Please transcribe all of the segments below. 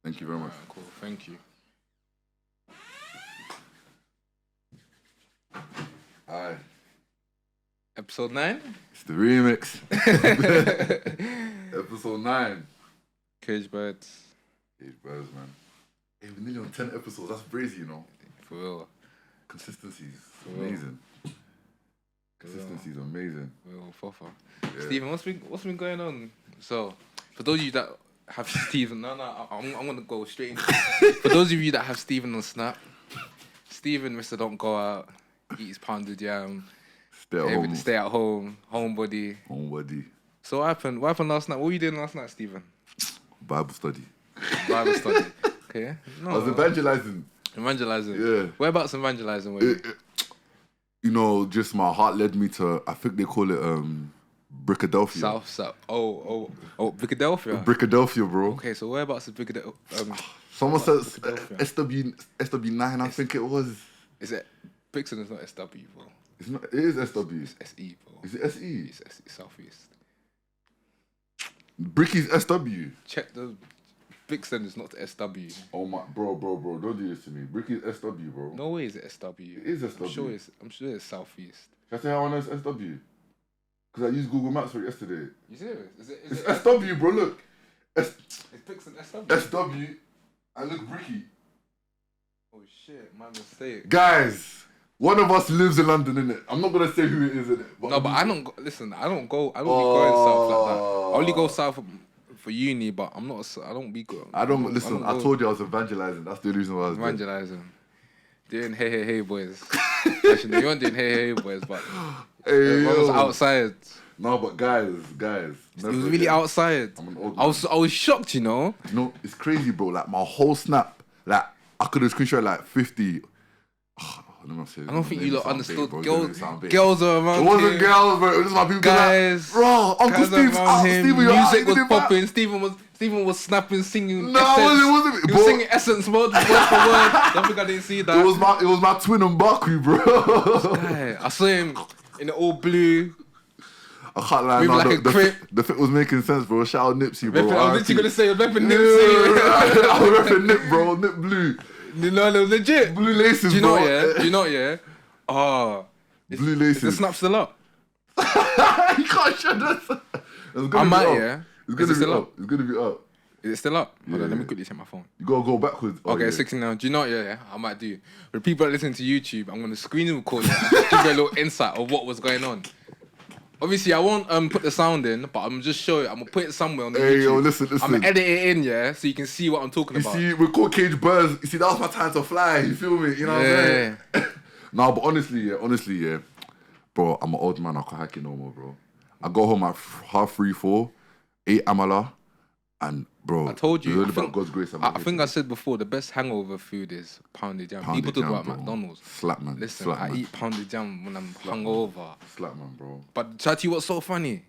Thank you very much. Alright, cool. Thank you. Aye. Episode 9? It's the remix. Episode 9. Cage Birds. Hey, brothers, man. Hey, we're nearly on 10 episodes. That's crazy, you know. For real. Consistency is real. amazing. Consistency is amazing. Real foffa. Yeah. Stephen, what's been going on? So, for those of you that have Stephen, I'm gonna go straight into for those of you that have Stephen on Snap, Stephen, Mr. Don't Go Out, eat his pounded yam, stay at home, homebody. Homebody. So what happened? What happened last night? What were you doing last night, Stephen? Bible study. Bible study. Okay. No. I was evangelizing. Evangelizing. Yeah. Whereabouts evangelizing? Were you? You know, just my heart led me to, I think they call it Brix-ah-delphia. South. Oh, Brix-ah-delphia. Brix-ah-delphia, bro. Okay, so whereabouts is Brix-ah-delphia? Someone says Brix-ah-delphia? SW9, I think it was. Is it? Brixton is not SW, bro. It's not, it is SW. It's SE, bro. Is it SE? It's SE, Southeast. Bricky's SW. Check the... Brixton is not SW. Oh my, bro, don't do this to me. Bricky's SW, bro. No way is it SW. It is SW. I'm sure it's Southeast. Can I say how I know it's SW? Because I used Google Maps for it yesterday. You serious? It's SW, bro, look. Is Brixton SW? SW, and look, Bricky. Oh shit, my mistake. Guys, one of us lives in London, innit? I'm not going to say who it is, innit? No, but I don't be going south like that. I only go south for uni, but I don't be going. I told you I was evangelizing. That's the reason why I was evangelizing. Doing hey boys. Actually, you weren't doing hey boys, but hey, I was outside. No, but guys. It was really outside. I'm an old I was shocked, you know. You know, it's crazy, bro. Like my whole snap, like I could have screenshot like 50. I don't think you lot understood. Girls are around. It wasn't girls, bro. It was just my people. Guys, like, bro, Uncle Steve's out. Steve, music was popping. Stephen was snapping, singing. No, it wasn't. He was singing Essence word for word. Don't think I didn't see that. It was my twin and Baku, bro. Guy, I saw him in the all blue. I can't lie. No, like the fit was making sense, bro. Shout out Nipsey, bro. I was literally gonna say, repping Nipsey. I was repping Nip, bro. Nip blue. No, it was legit. Blue laces, Do you bro. know, yeah? Oh. Blue laces. Is the snap still up? You can't show that. I might, yeah. It's gonna be up. It's gonna be up. Is it still up? Yeah. Hold on, let me quickly check my phone. You gotta go backwards. Okay, 16 now. Do you know what? Yeah, I might do. For the people that listen to YouTube, I'm gonna screen record it and just give you a little insight of what was going on. Obviously, I won't put the sound in, but I'm just show it. I'm gonna put it somewhere on the YouTube. Yo, listen. I'm gonna edit it in, yeah, so you can see what I'm talking about. You see, we're called Cage Birds. You see, that was my time to fly. You feel me? You know what I'm saying? No, but honestly, yeah. Bro, I'm an old man. I can't hack it no more, bro. I go home at 3:30, 4, 8 amala, and bro, I told you. It's all about God's grace. I think I said before, the best hangover food is pounded jam. People talk about McDonald's. Slap, man. Listen, I eat pounded jam when I'm hungover. Slap, man, bro. But tell you what's so funny?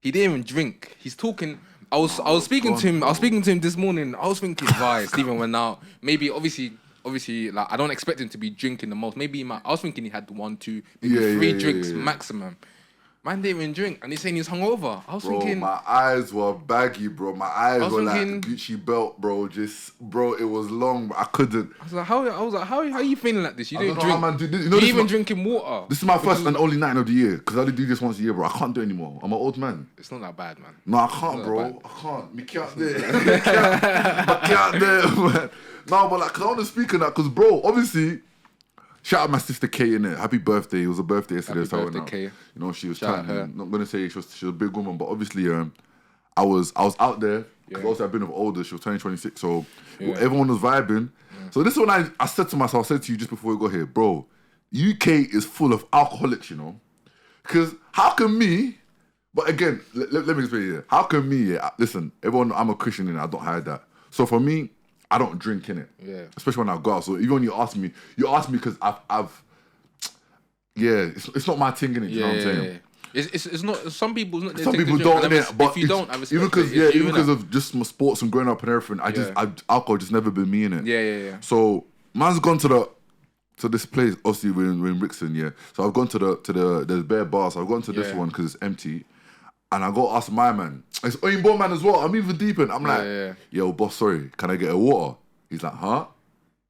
He didn't even drink. He's talking. I was speaking to him. Bro. I was speaking to him this morning. I was thinking, right, Stephen went out. Maybe obviously, like I don't expect him to be drinking the most. Maybe I was thinking he had 1, 2, maybe 3 drinks maximum. Man didn't even drink, and he's saying he's hungover. I was thinking, my eyes were baggy, bro. My eyes were like Gucci belt, bro. Bro, it was long, but I couldn't. I was like, how are you feeling like this? You didn't drink. How, man, you even drinking water. This is my first and only night of the year, because I only do this once a year, bro. I can't do it anymore. I'm an old man. It's not that bad, man. No, I can't, bro. I can't. Me can't do it. I can't do it, man. No, but like, cause I want to speak on that, cause bro, obviously. Shout out my sister Kay, innit? Happy birthday. It was a birthday yesterday. Happy birthday, Kay. You know, she was Shout trying. I'm not gonna say she was a big woman, but obviously, I was out there because also I've been with older. She was turning 26, so everyone was vibing. Yeah. So this is when I said to myself, I said to you just before we got here, bro, UK is full of alcoholics, you know? Because how can me? But again, let me explain here. How can me? Yeah, listen, everyone, I'm a Christian and I don't hide that. So for me, I don't drink in it. Yeah. Especially when I go out. So even when you ask me because it's not my thing in it. You know what I'm saying? It's not. Some people don't. But if you don't, I respect even because of just my sports and growing up and everything, alcohol just never been me in it. Yeah. So man's gone to this place. Obviously we're in Brixton, yeah. So I've gone to there's bare bars. So I've gone to this one because it's empty. And I go ask my man. It's Oimbo man as well. I'm even deeper. I'm like, yo, boss, sorry, can I get a water? He's like, huh?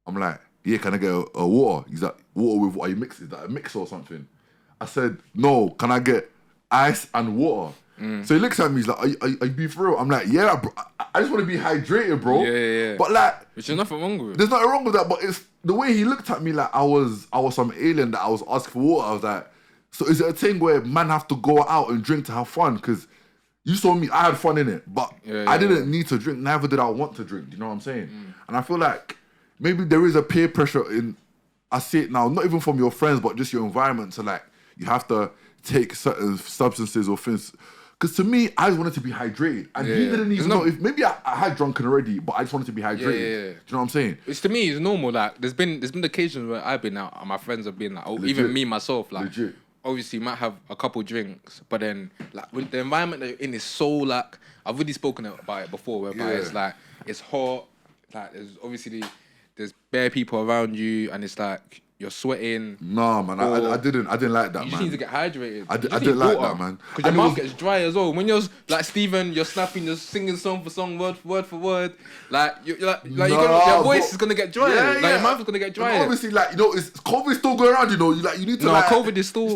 I'm like, yeah, can I get a water? He's like, water with what you mix? Is that a mix or something? I said, no, can I get ice and water? So he looks at me, he's like, are you being for real? I'm like, yeah, bro. I just want to be hydrated, bro. Yeah. But like, which is nothing wrong with it. There's nothing wrong with that, but it's the way he looked at me like I was some alien that I was asking for water. I was like, so is it a thing where man have to go out and drink to have fun? Because you saw me, I had fun in it, but I didn't need to drink, neither did I want to drink. Do you know what I'm saying? And I feel like maybe there is a peer pressure in, I see it now, not even from your friends, but just your environment. So like, you have to take certain substances or things. Because to me, I just wanted to be hydrated. And he didn't even know if, maybe I had drunken already, but I just wanted to be hydrated. Do you know what I'm saying? It's, to me, it's normal. Like, there's been occasions where I've been out and my friends have been like, even me, myself, like, obviously you might have a couple drinks, but then, like, when the environment that you're in is so, like, I've really spoken about it before, whereby it's like, it's hot, like, there's bare people around you, and it's like, you're sweating. Nah, man, I didn't like that, man. You just need to get hydrated. I didn't like that, man. Because your mouth gets dry as well. When you're like Steven, you're snapping, you're singing song for song, word for word. Like your voice is gonna get dry. Your mouth is gonna get dry. Obviously, like, you know, it's COVID still going around. You know, you need to. No, like, COVID is still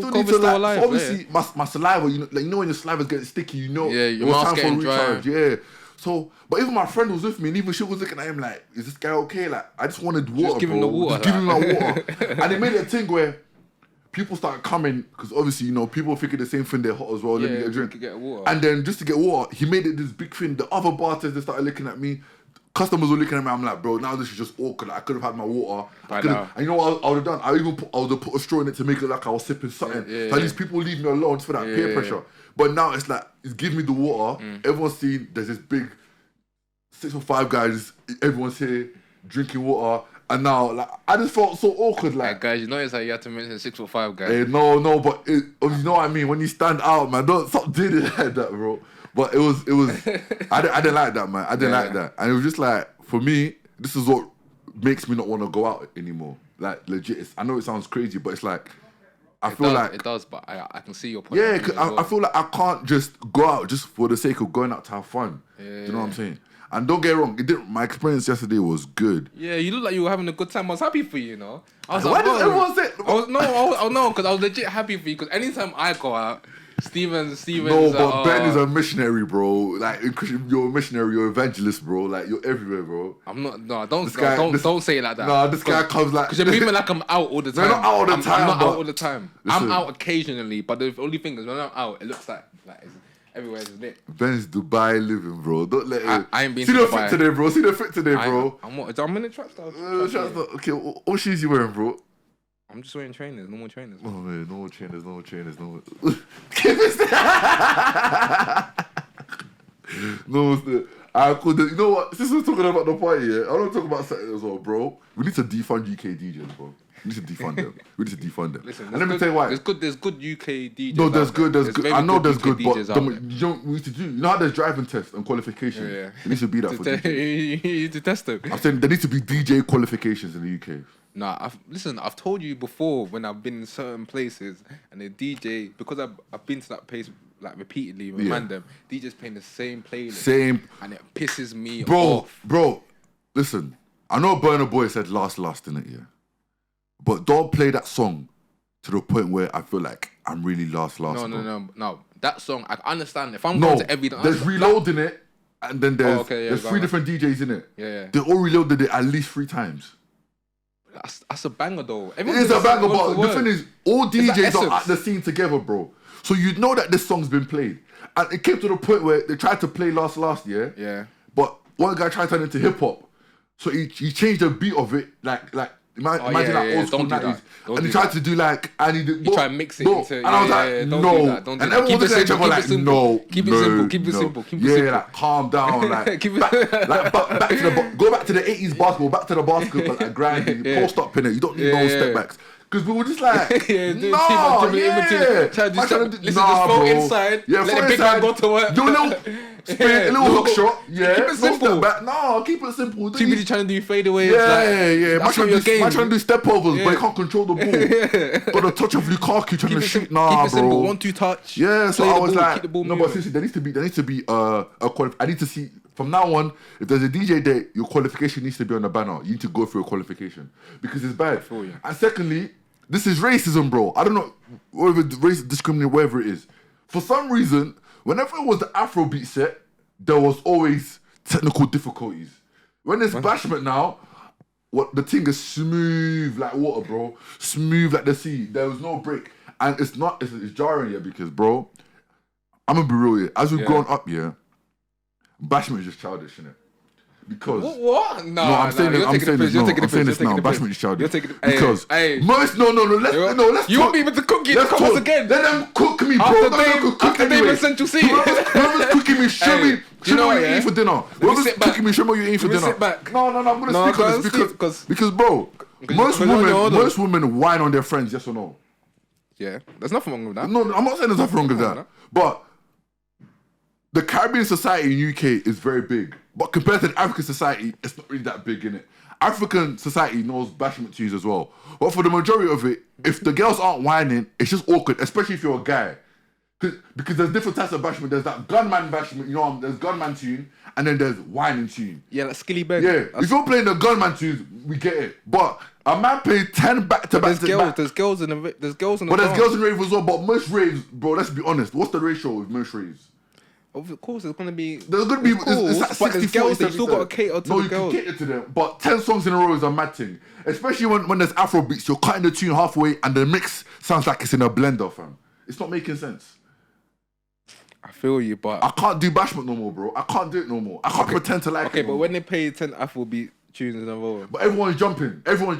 alive. Obviously, my saliva. You know, when your saliva's getting sticky, you know, your mouth's getting dry. Yeah. So, but even my friend was with me, and even she was looking at him like, "Is this guy okay?" Like, I just wanted water, just give him the water. Just give him that water. And it made it a thing where people started coming because obviously, you know, people thinking the same thing. They're hot as well. Let me get a drink. Get water. And then just to get water, he made it this big thing. The other bartenders they started looking at me. Customers were looking at me. I'm like, bro, now this is just awkward. Like, I could have had my water. And you know what I would have done? I would have put a straw in it to make it look like I was sipping something. So at least people leave me alone just for that peer pressure. But now it's like, it's give me the water. Everyone's seen there's this big 6 or 5 guys, everyone's here drinking water, and now like I just felt so awkward. Like, hey guys, you notice how you had to mention 6 or 5 guys. Hey, no, but you know what I mean. When you stand out, man, don't stop doing it like that, bro. But it was. I didn't like that, man. I didn't like that, and it was just like, for me, this is what makes me not want to go out anymore. Like, legit. I know it sounds crazy, but it's like, I feel like it does, but I can see your point. Yeah, cause I feel like I can't just go out just for the sake of going out to have fun. Do you know what I'm saying? And don't get wrong, my experience yesterday was good. Yeah, you look like you were having a good time. I was happy for you, you know. I was Why like, does everyone say? No, because I was legit happy for you. Because anytime I go out, Steven's. No, but Ben is a missionary, bro. Like, you're a missionary, you're an evangelist, bro. Like, you're everywhere, bro. I'm not. No, don't say it like that. Nah, this guy comes like. Because you're moving like I'm out all the time. We're not out all the time. I'm not out all the time. Listen, I'm out occasionally, but the only thing is when I'm out, it looks like it's everywhere is lit. Ben's Dubai living, bro. Don't let it. I ain't been to Dubai. See the fit today, bro. See the fit today, bro. I'm in the trap style. Okay, what shoes you wearing, bro? I'm just wearing trainers, normal trainers. Oh man, normal trainers. No. You know what? Since we're talking about the party, I want to talk about something as well, bro. We need to defund UK DJs, bro. We need to defund them. Listen, and let me tell you why. There's good UK DJs. No, there's good. I know there's good, but you don't need to do. You know how there's driving tests and qualifications. Yeah. It needs to be that for DJs. You need to test them. I'm saying there needs to be DJ qualifications in the UK. Nah, I've told you before when I've been in certain places and the DJ, because I've been to that place like repeatedly with them, DJ's playing the same playlist. And it pisses me off. Bro, listen, I know Burna Boy said last in it, yeah. But don't play that song to the point where I feel like I'm really last. No. That song, I understand. If I'm going to every... There's reloading it, and then there's 3 different DJs in it. Yeah. They all reloaded it at least 3 times. That's a banger, though. It is a banger, but the thing is, all DJs are at the scene together, bro. So you know that this song's been played. And it came to the point where they tried to play last, yeah? Yeah. But one guy tried to turn it into hip-hop. So he changed the beat of it, like imagine that old school 90s. And he tried to do like, and he tried to mix it into... And I was like, no. And everyone was looking at each other like, no. Keep it simple. Yeah, like, calm down. Like, go back to the 80s basketball, back to the basketball, like grinding, post up in it. You don't need no step backs. Because we were just like, Yeah, dude, nah, dribbling in between. yeah. Trying to do Man, something. do- Listen, nah, just throw bro. inside. Yeah, Let throw the big man inside. go to work. Do a little spin, a little hook shot. Yeah, Keep it no simple. step back. No, keep it simple. Too busy trying to do fadeaways. Yeah. Man That's not your game. trying to do step overs, Yeah. but he can't control the ball. Got a touch of Lukaku trying to shoot. Nah, keep it bro. simple. 1-2 touch. Yeah, so play I the was ball, like, keep the ball no, but moving. seriously, there needs to be I need to see from now on. If there's a DJ day, your qualification needs to be on the banner. You need to go through a qualification because it's bad. feel you. And secondly, this is racism, bro. I don't know whether race discriminate, whatever it is. For some reason, whenever it was the Afrobeat set, there was always technical difficulties. When it's bashment now, what the thing is smooth like water, bro. Smooth like the sea. There was no break. And it's jarring, yeah, because, bro, I'm gonna be real here. As we've grown up, yeah, bashment is just childish, innit? Because What? no, I'm saying this now. Bashment is childish. Because most let's You talk. won't be able to cook it. Let's Come talk. us again. Let them cook me, bro. After Let them cook Dave anyway. and Central C. Whoever's cooking me, show me what what, you're yeah? eating for dinner. Whoever's sit back. cooking me, show me what you're eating for Let me dinner. sit back. No, I'm gonna No, speak on this because bro, most women whine on their friends, yes or no? Yeah, there's nothing wrong with that. No, I'm not saying there's nothing wrong with that. But the Caribbean society in UK is very big. But compared to the African society, it's not really that big, innit? African society knows bashment tunes as well. But for the majority of it, if the girls aren't whining, it's just awkward, especially if you're a guy. Because there's different types of bashment. There's that gunman bashment, you know, there's gunman tune, and then there's whining tune. Yeah, like Skilly Bang. Yeah, if you're playing the gunman tunes, we get it. But a man played 10 back-to-back. There's girls in the But there's girls in rave as well. But most raves, bro, let's be honest. What's the ratio with most raves? Of course, it's gonna be. There's gonna be. It's like 60, but there's girls. 40, They still 70. got to cater to No, the you girls. can cater to them. But 10 songs in a row is a mad thing. Especially when there's Afro beats, you're cutting the tune halfway and the mix sounds like it's in a blender, fam. It's not making sense. I feel you, but I can't do bashment no more, bro. I can't do it no more. I can't pretend to like it. okay, no but more. when they play 10 Afrobeat tunes in a row, But everyone's jumping. Well,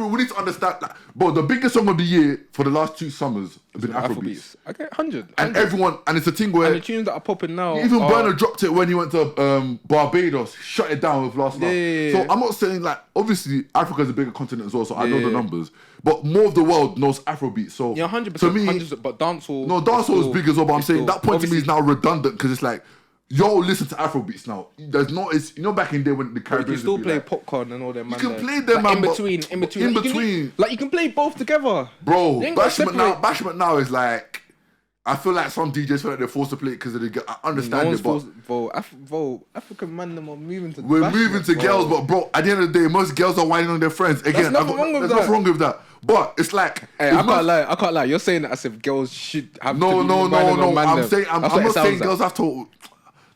we need to understand that. Bro, the biggest song of the year for the last 2 summers have been Afrobeats. Okay, 100. And everyone, and it's a thing where and the tunes that are popping now. even are, Burner dropped it when he went to Barbados, shut it down with Last Love. Yeah. So I'm not saying like, obviously Africa's a bigger continent as well, so I know the Yeah. numbers. But more of the world knows Afrobeat. So Yeah, 100%. to me, 100%, but dancehall. no, dancehall is big as well. But I'm saying still- that point to me is obviously- now redundant because it's like, yo, listen to Afrobeats now. There's no, it's, you know, back in there when the But you Caribbean can still would be play like, popcorn and all them. you can play them, man, in but- between. in Like, you can between. like you can play both together. bro, You ain't gotta bashment now is like, I feel like some DJs feel like they're forced to play it because I understand it, but African man them are moving to. we're bashment, moving to bro. girls, but bro, at the end of the day, most girls are whining on their friends. Again, nothing wrong with there's that. nothing wrong with that. But it's like, Hey, it's I can't lie. You're saying that as if girls should have. no. to be whining on man I'm them. saying, I'm That's what not it saying sounds girls like. have to.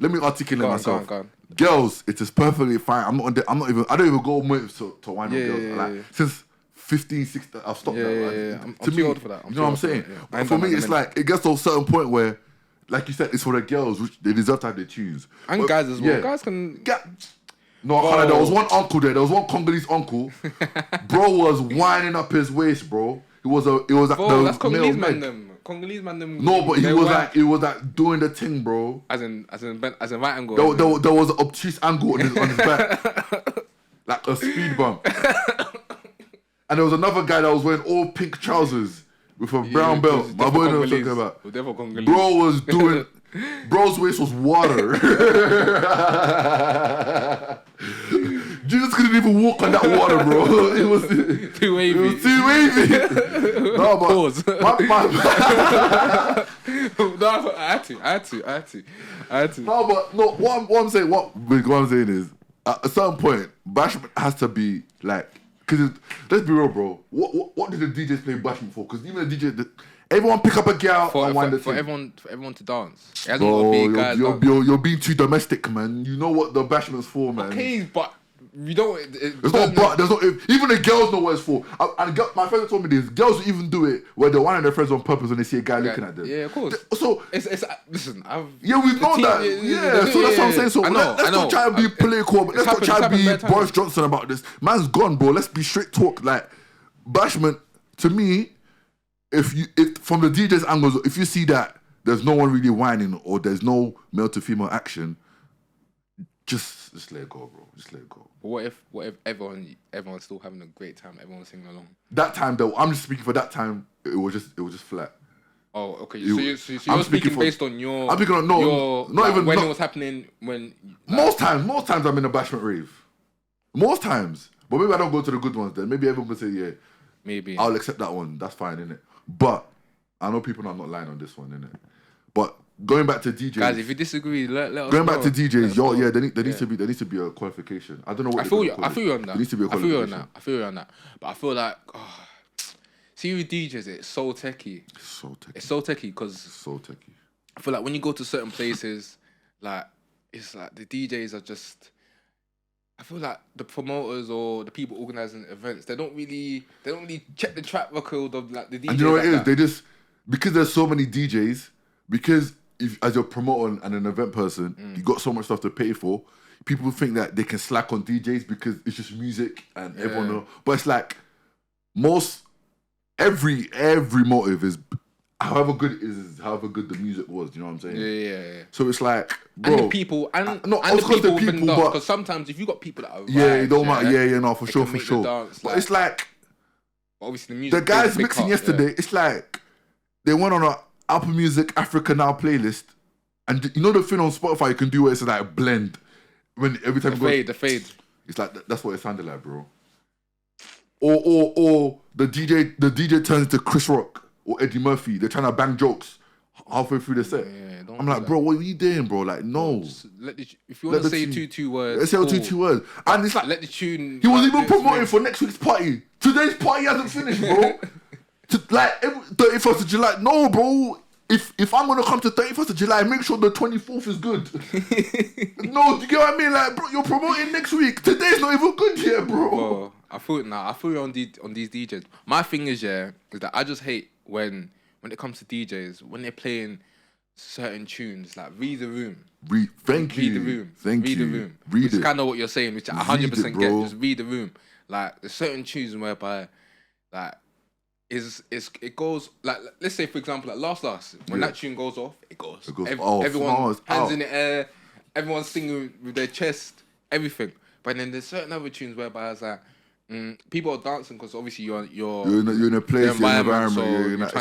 Let me articulate Go on, myself. go on. Girls, it is perfectly fine. I don't even go motives to whine on Yeah, girls. yeah, Like yeah. since 15, 16, I've stopped Yeah, that. yeah, Right? yeah. I'm To too me, old for that. you know what I'm saying? Yeah. I ain't For done me, that in it's a minute. like it gets to a certain point where, like you said, it's for the girls, which they deserve to have their tunes. And But- guys as well. yeah. Guys can. No, I can't. There was one uncle there. There was one Congolese uncle. Bro was winding up his waist, bro. It was like Bro, the that's Congolese male man neck. them. Congolese man them. No, but they he was like doing the thing, bro. as in right angle. There was an obtuse angle on his back, like a speed bump. And there was another guy that was wearing all pink trousers with a brown belt. My boy knows what I'm talking about. Definitely Congolese. Bro was doing. Bro's waist was water. Jesus couldn't even walk on that water, bro. It was Too wavy. It was too wavy. No, but Pause. my- No, I had to. no, but no. What I'm saying is, at a certain point, bashment has to be like, because let's be real, bro. What did the DJs play bashment for? Because even the DJ, everyone pick up a girl and wind the For thing. everyone to dance. It hasn't Bro, got to be guys. you're being too domestic, man. You know what the bashment's for, man. Okay, but you don't. There's no, even the girls know what it's for. My friend told me this. Girls will even do it where they're whining their friends on purpose when they see a guy looking at them. Yeah, of course. So It's listen. yeah, we've known that. Yeah, so that's what I'm saying. So I know, let's not try and be political. Let's not try and happened be bare times. Boris Johnson about this. Man's gone, bro. Let's be straight talk. Like bashment to me, if from the DJ's angles, if you see that there's no one really whining or there's no male to female action, just let it go, bro. Just let it go. But what if everyone's still having a great time, everyone's singing along? That time though, I'm just speaking for that time. It was just flat. Oh, okay. So you're speaking based on your. I'm speaking on when it was happening. Most times I'm in a bashment rave. Most times, but maybe I don't go to the good ones. Then maybe everyone can say, yeah, maybe I'll accept that one. That's fine, innit? But I know people are not lying on this one, innit? But going back to DJs, guys, if you disagree, let us going know. back to DJs, there needs to be a qualification. I don't know what I feel you on that. There needs to be a qualification. I feel you on that. But I feel like, see with DJs, it's so techie. It's so techie because I feel like when you go to certain places, like it's like the DJs are just. I feel like the promoters or the people organising events, they don't really check the track record of like the DJs. And you know what like it is? They just, because there's so many DJs, because if as your promoter and an event person, you got so much stuff to pay for, people think that they can slack on DJs because it's just music and everyone knows. But it's like every motive is however good it is however good the music was. You know what I'm saying? Yeah. So it's like, bro, and the people because sometimes if you got people that are it don't matter. No, for sure. Dance, but it's like, obviously the music. The guys mixing yesterday. It's like they went on a Apple Music Africa Now playlist, and you know the thing on Spotify you can do where it's like blend when every time the fade. It's like that's what it sounded like, bro. Or the DJ turns into Chris Rock or Eddie Murphy. They're trying to bang jokes halfway through the set. I'm like, bro, what are you doing, bro? Like, no. If you want to say two words, let's say two words. And it's like, let the tune. He was even promoting for next week's party. Today's party hasn't finished, bro. 31st of July. No, bro. If I'm gonna come to 31st of July, make sure the 24th is good. No, do you get what I mean? Like, bro, you're promoting next week. Today's not even good yet, bro. I feel you on these DJs. My thing is that I just hate when it comes to DJs when they're playing certain tunes like Read the Room. Read the Room. Which is kind of what you're saying, which I 100% get. Just Read the Room. Like there's certain tunes whereby like it goes like, let's say for example like last when that tune goes off, it goes everyone hands in the air, everyone's singing with their chest, everything. But then there's certain other tunes whereby it's like people are dancing because obviously you're in a place, you're in an environment, so you're not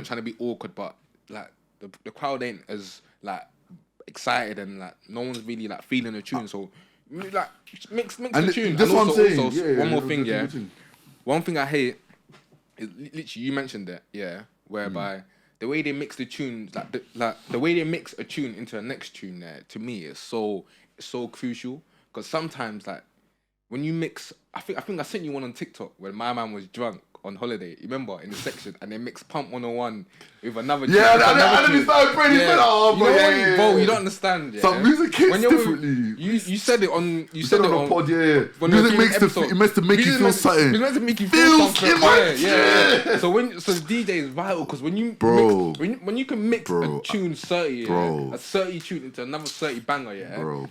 trying to be awkward, but like the crowd ain't as like excited and like no one's really like feeling the tune. So like mix the tune. That's what I'm saying. One more thing, one thing I hate is literally you mentioned it, whereby the way they mix the tunes, like the way they mix a tune into the next tune, there to me is so crucial because sometimes like when you mix, I think I sent you one on TikTok when my man was drunk on holiday. You remember in the section and they mixed Pump 101 with another tune. Yeah, and then started praying. Bro, you don't understand. Some music hits differently. You said it on. You said it on the pod. Music makes to make you feel something. It's meant to make you feel something. Yeah. So DJ is vital because when you when you can mix a tune 30, a 30 tune into another 30 banger, bro.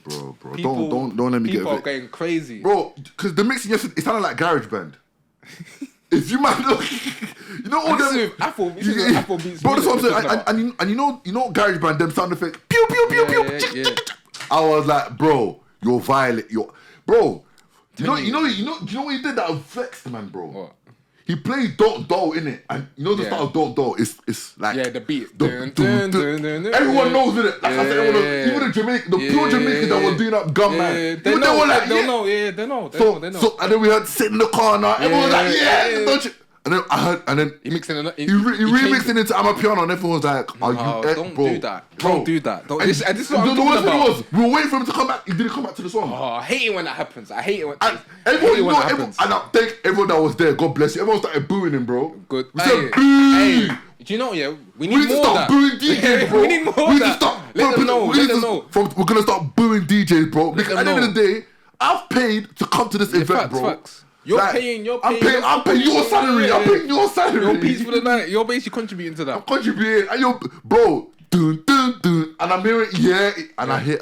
People, don't let me get people are going crazy, bro. Because the mixing yesterday, it sounded like garage band. If you might look, you know all them Afro beats, bro. That's what I'm saying. And you know garage band, them sound effects, pew pew pew pew. I was like, bro, you're violent, bro. You know what he did that vexed man, bro. What? He played Don't Do in it, and you know the style of Don't Do. It's like the beat. Everyone knows it. Like I said, even the Jamaican, the pure Jamaicans that were doing up gum man. They know. So and then we heard sit in the corner. Everyone was like, don't you? And then I heard, and then he mixed it. He remixed it into I'm a Piano, and everyone was like, don't do that. Don't do that. This is what I'm talking talking about. We were waiting for him to come back. He didn't come back to the song. Oh, I hate it when that happens. I hate it when that happens. And I think everyone that was there, God bless you, everyone started booing him, bro. Good. We said, boo! Do you know, we need more of that. We need to start booing DJs, bro. We need more of that. Let them know. We're going to start booing DJs, bro. Because at the end of the day, I've paid to come to this event, bro. Facts. You're paying I'm paying your salary. I'm paying your salary. Your piece for the night. You're basically contributing to that. I'm contributing. And you're, bro, dun. And I'm hearing, and I hear,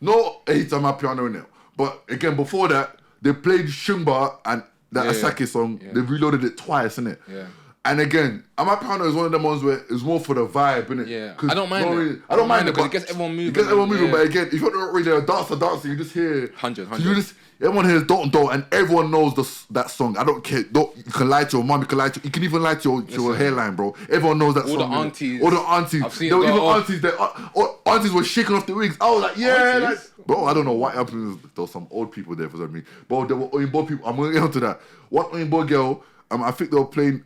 no hate on my piano in it. But again, before that, they played Shumba and that Asake song. Yeah. They reloaded it twice, innit? Yeah. And again, Amapiano is one of them ones where it's more for the vibe, innit? Yeah, I don't mind it. I don't mind it, because but it gets everyone moving. It gets everyone moving, but again, if you're not really a dancer, you just hear 100. Everyone hears Don't, and everyone knows that song. I don't care. You can lie to your mom, you can even lie to your hairline, bro. Everyone knows that song. All the aunties. I've seen there were even aunties that aunties were shaking off the wigs. I was like, yeah, bro. I don't know what happened. There were some old people there for some reason. Bro, there were Oyinbo people. I'm gonna get onto that. One Oyinbo girl. I think they were playing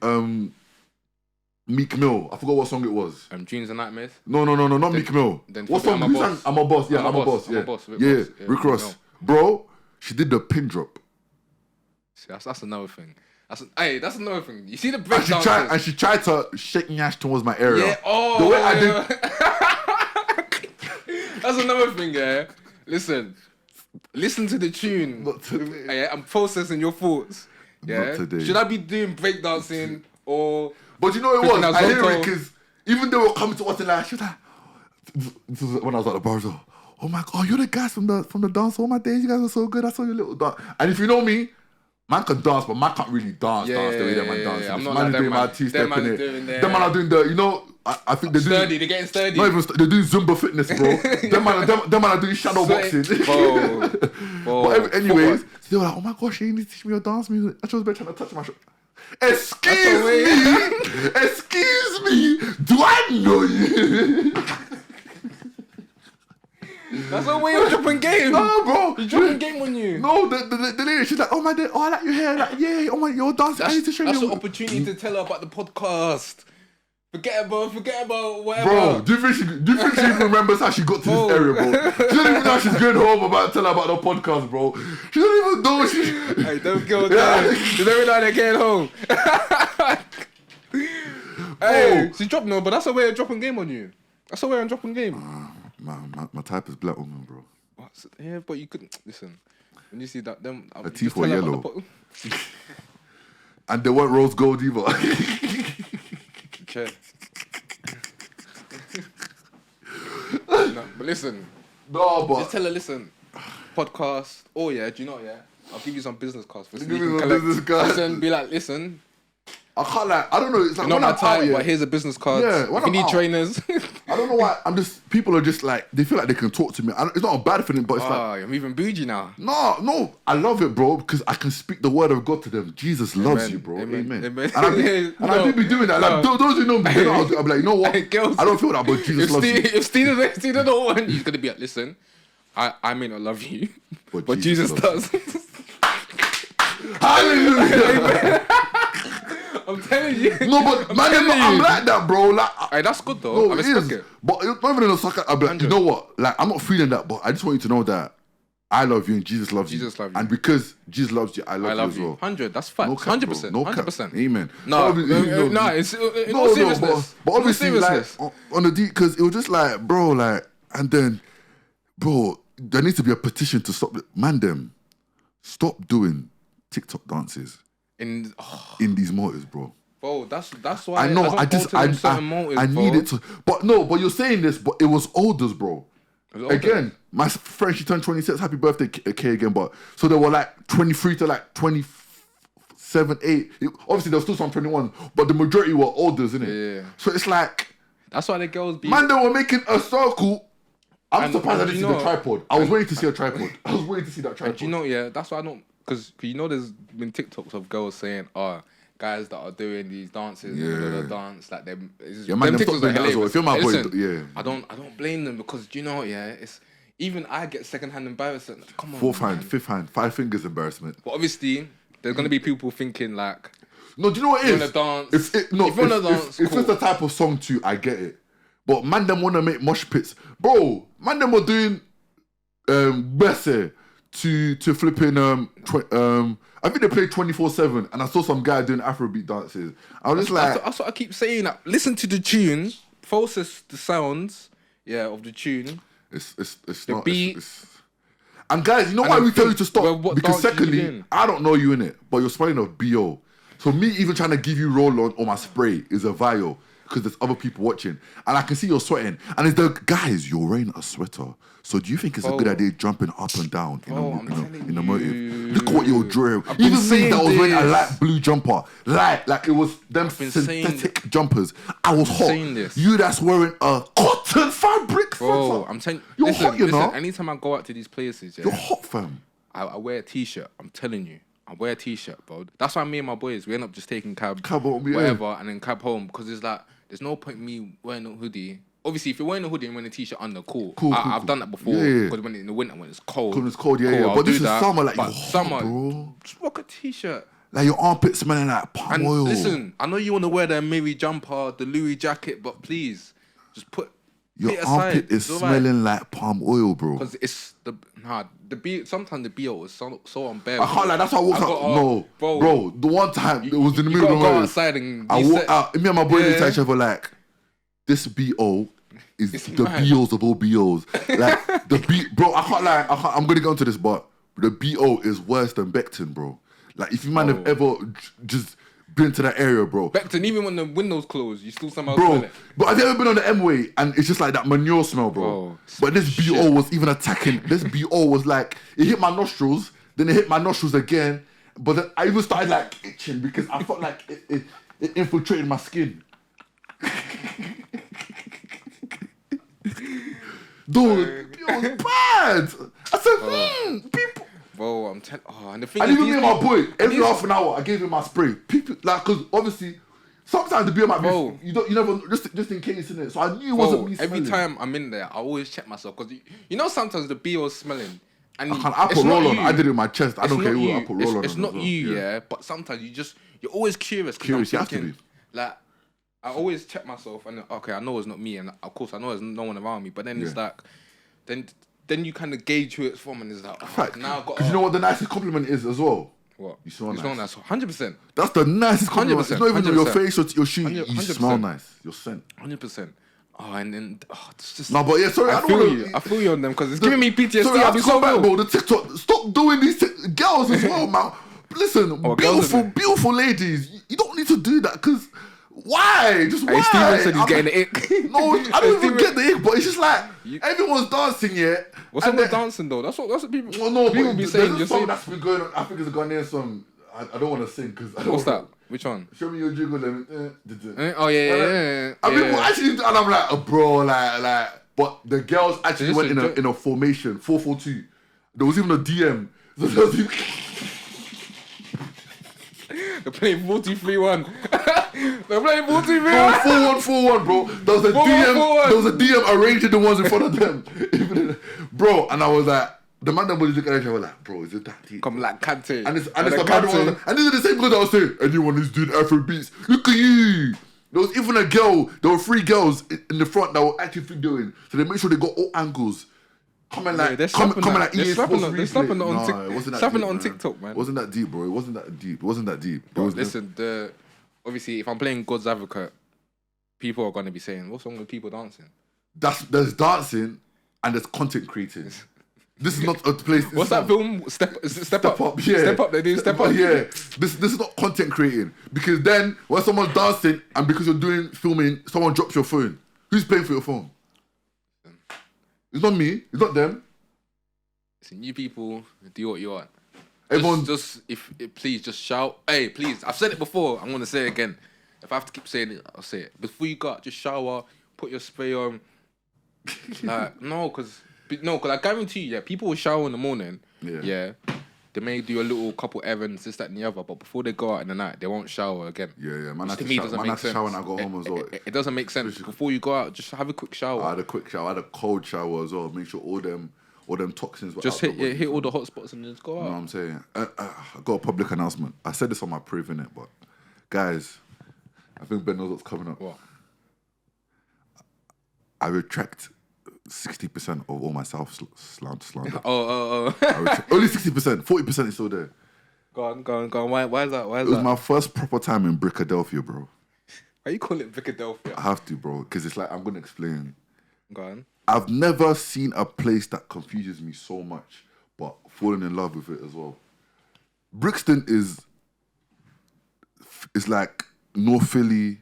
Meek Mill. I forgot what song it was. Dreams and Nightmares? No, not Meek Mill. What song? Who sang I'm a Boss? Yeah, I'm a Boss. Yeah, Rick Ross. Bro, she did the pin drop. See, that's another thing. That's another thing. You see the breakdown. And she tried to shake my ass towards my area. Yeah, the way I did. That's another thing, yeah. Listen to the tune. Not today. Yeah, I'm processing your thoughts. Yeah. Not today. Should I be doing breakdancing or? But you know what it was? I hear it because even they were coming to watch it, like, she was like, this was when I was at the bar, so, oh my God, you're the guys from the dance. Oh my days, you guys are so good. I saw your little dance. And if you know me, man can dance, but man can't really dance the way that man dances. I'm not man like is doing my T-step in it. Them man are doing the, you know, I think they're doing... Sturdy, they're getting sturdy. Not even they're doing Zumba fitness, bro. them man are doing shadow boxing. But anyways, so they were like, oh my gosh, you need to teach me your dance music. I was trying to touch my shoulder. Excuse me, do I know you? That's the way you're dropping game. No, bro. You're dropping game on you. No, the lady, she's like, oh my day, I like your hair. Like, yeah, oh my, your dance. I need to show you. That's an opportunity to tell her about the podcast. Forget about whatever. Bro, do you think she even remembers how she got to this area, bro? She don't even know she's going home about to tell her about the podcast, bro. She don't even know Hey, don't go there. She don't even know they're getting home. Hey, she dropped but that's a way of dropping game on you. That's a way of dropping game. My type is black woman, bro. What? Yeah, but you couldn't listen. When you see that, them her teeth were yellow, and they weren't rose gold either. Okay. No, but listen. No, but just tell her, listen. Podcast. Oh yeah, do you know? Yeah, I'll give you some business cards for Listen, be like, listen. I can't I don't know. It's like not my type, but here's a business card. Yeah, if you need trainers. I don't know why. People are just like, they feel like they can talk to me. It's not a bad feeling, but it's like. I'm even bougie now. No, I love it, bro, because I can speak the word of God to them. Jesus loves you, bro. Amen. And I do be doing that. Like, those who know me, I'll be like, you know what? Girls, I don't feel that, but Jesus loves you. If Steve don't want, he's gonna be like, listen, I may not love you, but Jesus does. Hallelujah. I'm telling you. No, but I'm like that, bro. Like, hey, that's good though. I respect it. But it's not even in a sucker. I'll be like, you know what? Like, I'm not feeling that, but I just want you to know that I love you and Jesus loves you. And because Jesus loves you, I love you as well. 100. That's facts. 100%. No 100%. Amen. No, it's no seriousness. But obviously, like, on the deep, because it was just like, bro, like, and then, bro, there needs to be a petition to stop. Stop doing TikTok dances. In these motors, bro. Bro, that's why I know. I need it to. But you're saying this, but it was olders, bro. Again, my friend, she turned 26. Happy birthday, K again. But so they were like 23 to like 27, 8. Obviously, there was still some 21, but the majority were olders, innit? Yeah. So it's like that's why the girls be. Man, they were making a circle. I'm surprised I didn't see the tripod. I was waiting to see a tripod. I was waiting to see that tripod. Do you know? Yeah, that's why I don't. Because you know, there's been TikToks of girls saying, guys that are doing these dances, dance like them. Yeah, man, them TikToks are hilarious. If you're my boy, yeah. I don't blame them because do you know? Yeah, it's even I get secondhand embarrassment. Come on, fourth hand, fifth hand, 5 fingers embarrassment. But obviously, there's gonna be people thinking like, no, do you know what it is? If you wanna dance, if you wanna dance, if it's the type of song too, I get it. But man, them wanna make mosh pits, bro. Man, them were doing Besse. To flipping I think they played 24/7 and I saw some guy doing Afrobeat dances. I was just like, that's what I keep saying. Like, listen to the tune, process the sounds, of the tune. It's the not beat. And guys, you know why we tell you to stop? Because secondly, I don't know you in it, but you're smelling of BO. So me even trying to give you roll on or my spray is a vial. because there's other people watching, and I can see you're sweating. And it's the guys, you're wearing a sweater. So do you think it's a good idea jumping up and down in a motive? Look at what you're drawing. Even me that was wearing a light blue jumper, like it was them synthetic jumpers. I was hot. You that's wearing a cotton fabric sweater. I'm telling you're hot, you know. Anytime I go out to these places, you're hot, fam. I wear a t-shirt. I'm telling you. I wear a t-shirt, bro. That's why me and my boys, we end up just taking cab home, whatever, and then cab home. Because it's like, there's no point me wearing a hoodie. Obviously, if you're wearing a hoodie and wearing a t-shirt under, cool. I've done that before. Because when in the winter, when it's cold. When it's cold, But this is summer, like, you're hot, bro. Just rock a t-shirt. Like your armpit smelling like palm oil. Listen, I know you want to wear the Mary jumper, the Louis jacket, but please, just put your armpit is smelling like palm oil, bro. Because it's sometimes the BO is so unbearable. I can't like. That's why I walked out. No, bro. The one time it was in the middle of the road. Outside and I walked out. Me and my boy looked at each other like, this BO is the BOs of all BOs. Like bro. I can't lie. I'm gonna go into this, but the BO is worse than Beckton, bro. Like if you man have ever just been to that area, bro. Beckton, even when the windows closed, you still somehow smell it. But have you ever been on the M-way and it's just like that manure smell, bro? But this BO was even attacking. This BO was like, it hit my nostrils, then it hit my nostrils again. But then I even started like itching because I felt like it infiltrated my skin. Dude, it was bad. I said, people. Bro, I'm telling. And the thing and even me and my boy, every half an hour, I gave him my spray. People, like, because obviously, sometimes the beer might be, you never, just in case, innit? So I knew it wasn't me smelling. Every time I'm in there, I always check myself, because you know sometimes the BO's smelling. And I put roll on. I did it in my chest. I don't care who I put roll on. It's not you, yeah. But sometimes you're always curious. Curious, you have to be. Like, I always check myself, and okay, I know it's not me, and of course I know there's no one around me. But then it's like, then you kind of gauge who it's from, and it's like, now I've got. Because you know what the nicest compliment is as well. What? You smell nice. 100%. That's the nicest compliment. 100%, It's not even 100%. your face or your shoe. You 100%. smell nice. Your scent. 100%. And then it's just. No, but yeah, sorry. I feel you on them because it's giving me PTSD. Sorry, I have to come back, bro. The TikTok. Stop doing these girls as well, man. Listen, beautiful ladies. You don't need to do that because. Why? Just why? Steven said he's getting the ick. No, I don't even get the ick, but it's just like everyone's dancing, yeah. What's up with dancing though? That's what people. Well, no, people be saying. There's a song that's been going on. I think it's a Ghanaian song. I don't want to sing because. What's that? Which one? Show me your jiggle. Oh yeah. I mean, actually, and I'm like, bro, like. But the girls actually went in a formation 4-4-2. There was even a DM. So there was They're playing 4-2-3-1. They're playing 4-2-3-1. 4-1-4-1, bro. There was a DM. There was a DM arranging the ones in front of them, bro. And I was like, the man that was looking at each other like, bro, is it that deep? Come like Kante. And it's the kind one. And these are the same girls that was saying, anyone who's doing Afro beats, look at you. There was even a girl. There were 3 girls in the front that were actively doing. So they made sure they got all angles. Coming like they're slapping it on TikTok, man. It wasn't that deep, bro. It wasn't that deep. Bro, listen, obviously, if I'm playing God's Advocate, people are going to be saying, what's wrong with people dancing? There's dancing and there's content creating. This is not a place. What's that film? Step up. Yeah. Step up. They do step up. Yeah. This is not content creating because then when someone's dancing and because you're doing filming, someone drops your phone. Who's paying for your phone? It's not me. It's not them. Listen, you people do what you want. Everyone Please just shout. Hey, please. I've said it before. I'm gonna say it again. If I have to keep saying it, I'll say it. Before you go out, just shower, put your spray on. No, because I guarantee you, people will shower in the morning. Yeah. They may do a little couple errands, this, that, and the other, but before they go out in the night, they won't shower again. Yeah. Man, to me, doesn't make sense. Shower when I go home as well. It doesn't make sense. Before you go out, just have a quick shower. I had a quick shower. I had a cold shower as well. Make sure all them toxins were just out. hit all the hot spots and just go out. You know what I'm saying? I got a public announcement. I said this on my proof, innit? But guys, I think Ben knows what's coming up. What? I retract 60% of all my self-slander. Oh. Only 60%. 40% is still there. Go on. Why is that? It was my first proper time in Brix-ah-delphia, bro. Why you call it Brix-ah-delphia? I have to, bro, because it's like, I'm going to explain. Go on. I've never seen a place that confuses me so much, but falling in love with it as well. Brixton is like North Philly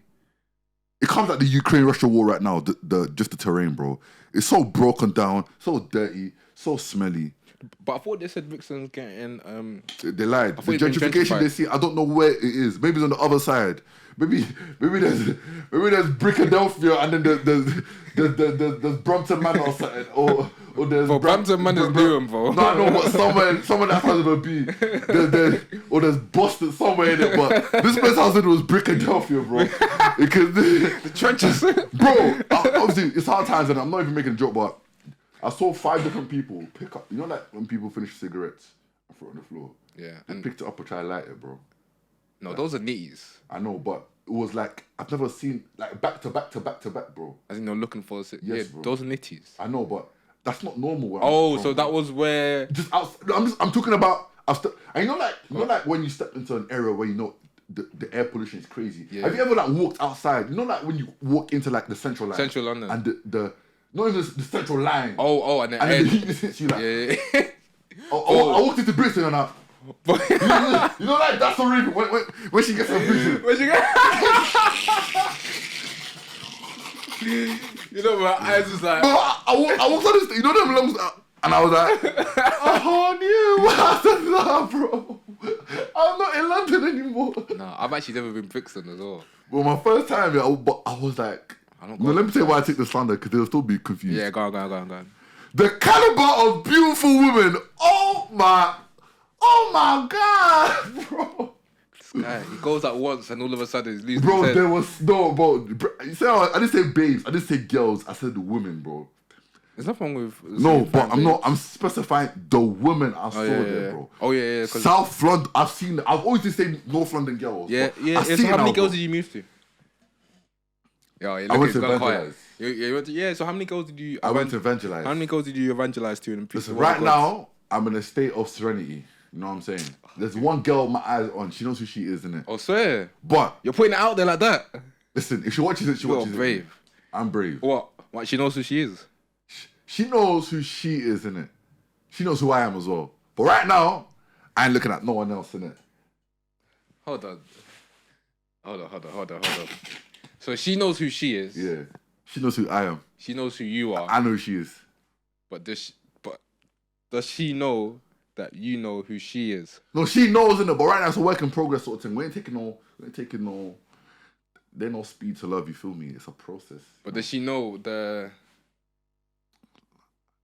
it comes like the Ukraine-Russia war right now. Just the terrain, bro. It's so broken down, so dirty, so smelly. But I thought they said Brixton's getting They lied. The gentrification they see, I don't know where it is. Maybe it's on the other side. Maybe there's Brix-ah-delphia and then there's Brompton Manor or something. Or there's Brompton Manor is doing, bro. No, I know, but somewhere that has a B. Or there's Boston somewhere in it. But this place I was in was Brix-ah-delphia, bro. Because the trenches, bro. Obviously, it's hard times, and I'm not even making a joke, but I saw 5 different people pick up. You know, like when people finish cigarettes and throw it on the floor. Yeah, and picked it up and tried to light it, bro. No, like, those are nitties. I know, but it was like I've never seen like back to back, bro. I think they're looking for yes, yeah, bro. Those are nitties. I know, but that's not normal. So that was where I'm talking about. And you know, like when you step into an area where you know the air pollution is crazy. Yeah. Have you ever like walked outside? You know, like when you walk into like the central line, Central London, and the not even the central line. And then the heat just hits you like. Yeah. I walked into Brixton and you know, like that's the reason when she gets her vision. When she gets, you know, my eyes was like. But I walked on this, you know, them lungs, and I was like, oh, new. I said, nah, bro. I'm not in London anymore. Nah, I've actually never been Brixton as well. Well, my first time, I was like, let me tell you why I take the slander, because they'll still be confused. Yeah, go on. The caliber of beautiful women. Oh my God, bro. This guy, he goes out once and all of a sudden he's losing bro, his head. there was no, bro. You see, I didn't say babes, I didn't say girls, I said the women, bro. There's nothing wrong with. No, but I'm specifying the women I saw there, bro. Oh yeah. South London, I've seen. I've always just say North London girls. Yeah. So how many girls did you move to? Yeah, I went to evangelize. So how many girls did you? I went to evangelize. How many girls did you evangelize to? Listen, right now I'm in a state of serenity. You know what I'm saying? There's one girl my eyes on. She knows who she is, innit? Oh, swear. But you're putting it out there like that. Listen, if she watches it, she watches it. Brave. I'm brave. What? She knows who she is. She knows who she is, innit? She knows who I am as well. But right now, I ain't looking at no one else, innit? Hold on. So she knows who she is. Yeah. She knows who I am. She knows who you are. I know who she is. But does she know that you know who she is? No, she knows, innit? But right now it's a work in progress sort of thing. We ain't taking no. There's no speed to love, you feel me? It's a process. But does she know the?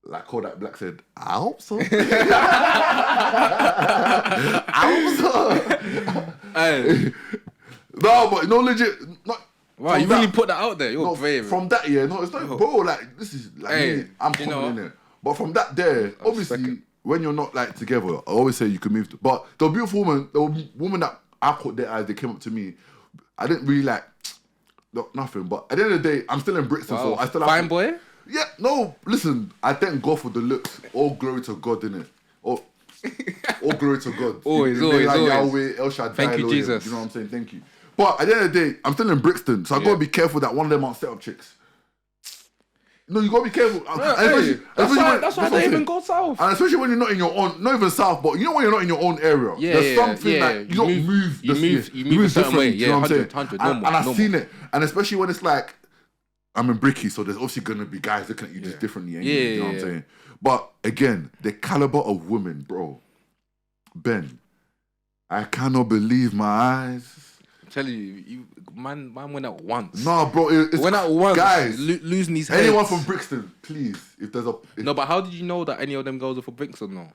Like Kodak Black said, I hope so. I hope so. No, but no, legit. Not, wow, you really put that out there. You're brave. From that, yeah, no, it's not, bro. Like this is like me, I'm coming in there. But from that, obviously, when you're not like together, I always say you can move. But the beautiful woman, the woman that I caught their eyes, they came up to me. I didn't really like nothing. But at the end of the day, I'm still in Brixton, so I still have fine boy. Yeah, no, listen, I thank God for the looks. All glory to God, innit? All glory to God. Always. Yahweh, El Shaddai. Thank you, Jesus. You know what I'm saying? Thank you. But at the end of the day, I'm still in Brixton, so I gotta be careful that one of them aren't set up chicks. No, you gotta be careful. That's why they even go south. And especially when you're not in your own, not even south, but you know when you're not in your own area. There's something like you don't move. You move a certain way. Yeah, 100, normal. And I've seen it. And especially when it's like, I'm in Bricky, so there's obviously gonna be guys looking at you just differently. You know what I'm saying? But again, the caliber of women, bro. Ben, I cannot believe my eyes. I'm telling you, man went out once. No, bro, it's went out once. Guys, losing these heads. Anyone from Brixton, please. If there's no, but how did you know that any of them girls are from Brixton? No,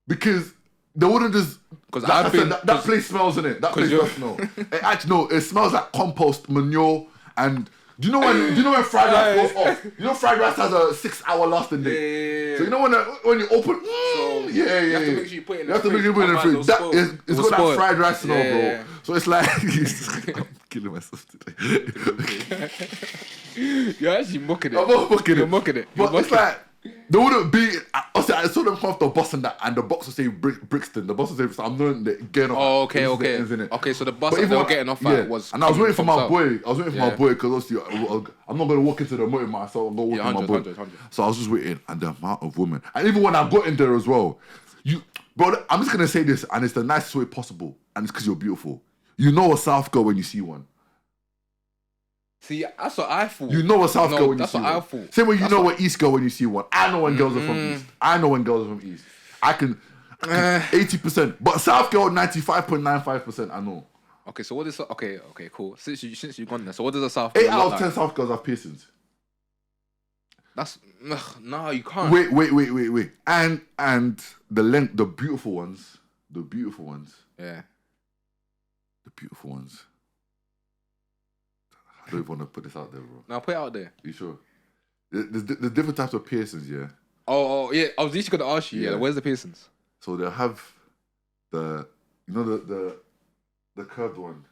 because they wouldn't just. Because that place smells, innit? That place does smell. Actually, no, it smells like compost, manure, and. Do you know when fried rice goes off? You know fried rice has a 6-hour lasting day. Yeah. So you know when you open, you have to make sure you put it in the fridge. It's got that fried rice smell, bro. So it's like I'm killing myself today. You're actually mocking it. I'm not mocking it. You're mocking it. But it's like they wouldn't be. I saw them come off the bus and the box would say Brixton. The box would say, so I'm knowing that getting off. Oh, okay. Okay, so the bus that they were getting off at was. And I was waiting for my boy. Because obviously I'm not gonna walk into the motor myself. I'm gonna walk in my boy. 100. So I was just waiting, and the amount of women, and even when I got in there as well, bro. I'm just gonna say this, and it's the nicest way possible, and it's because you're beautiful. You know a South girl when you see one. See, that's what I thought. You know a South girl when you see one. That's what I thought. Same way you know what East girl when you see one. I know when girls are from East. I know when girls are from East. I can 80%. But South girl, 95.95%, I know. Okay, so what is... Okay, cool. Since you've gone there, so what does a South 8 girl out of look 10 like? South girls have piercings. That's... No, you can't. Wait. And the beautiful ones. Yeah. The beautiful ones. I don't even want to put this out there, bro. Now put it out there. You sure? There's different types of piercings, yeah? Oh, yeah. I was literally going to ask you, yeah, where's the piercings? So they'll have the curved one.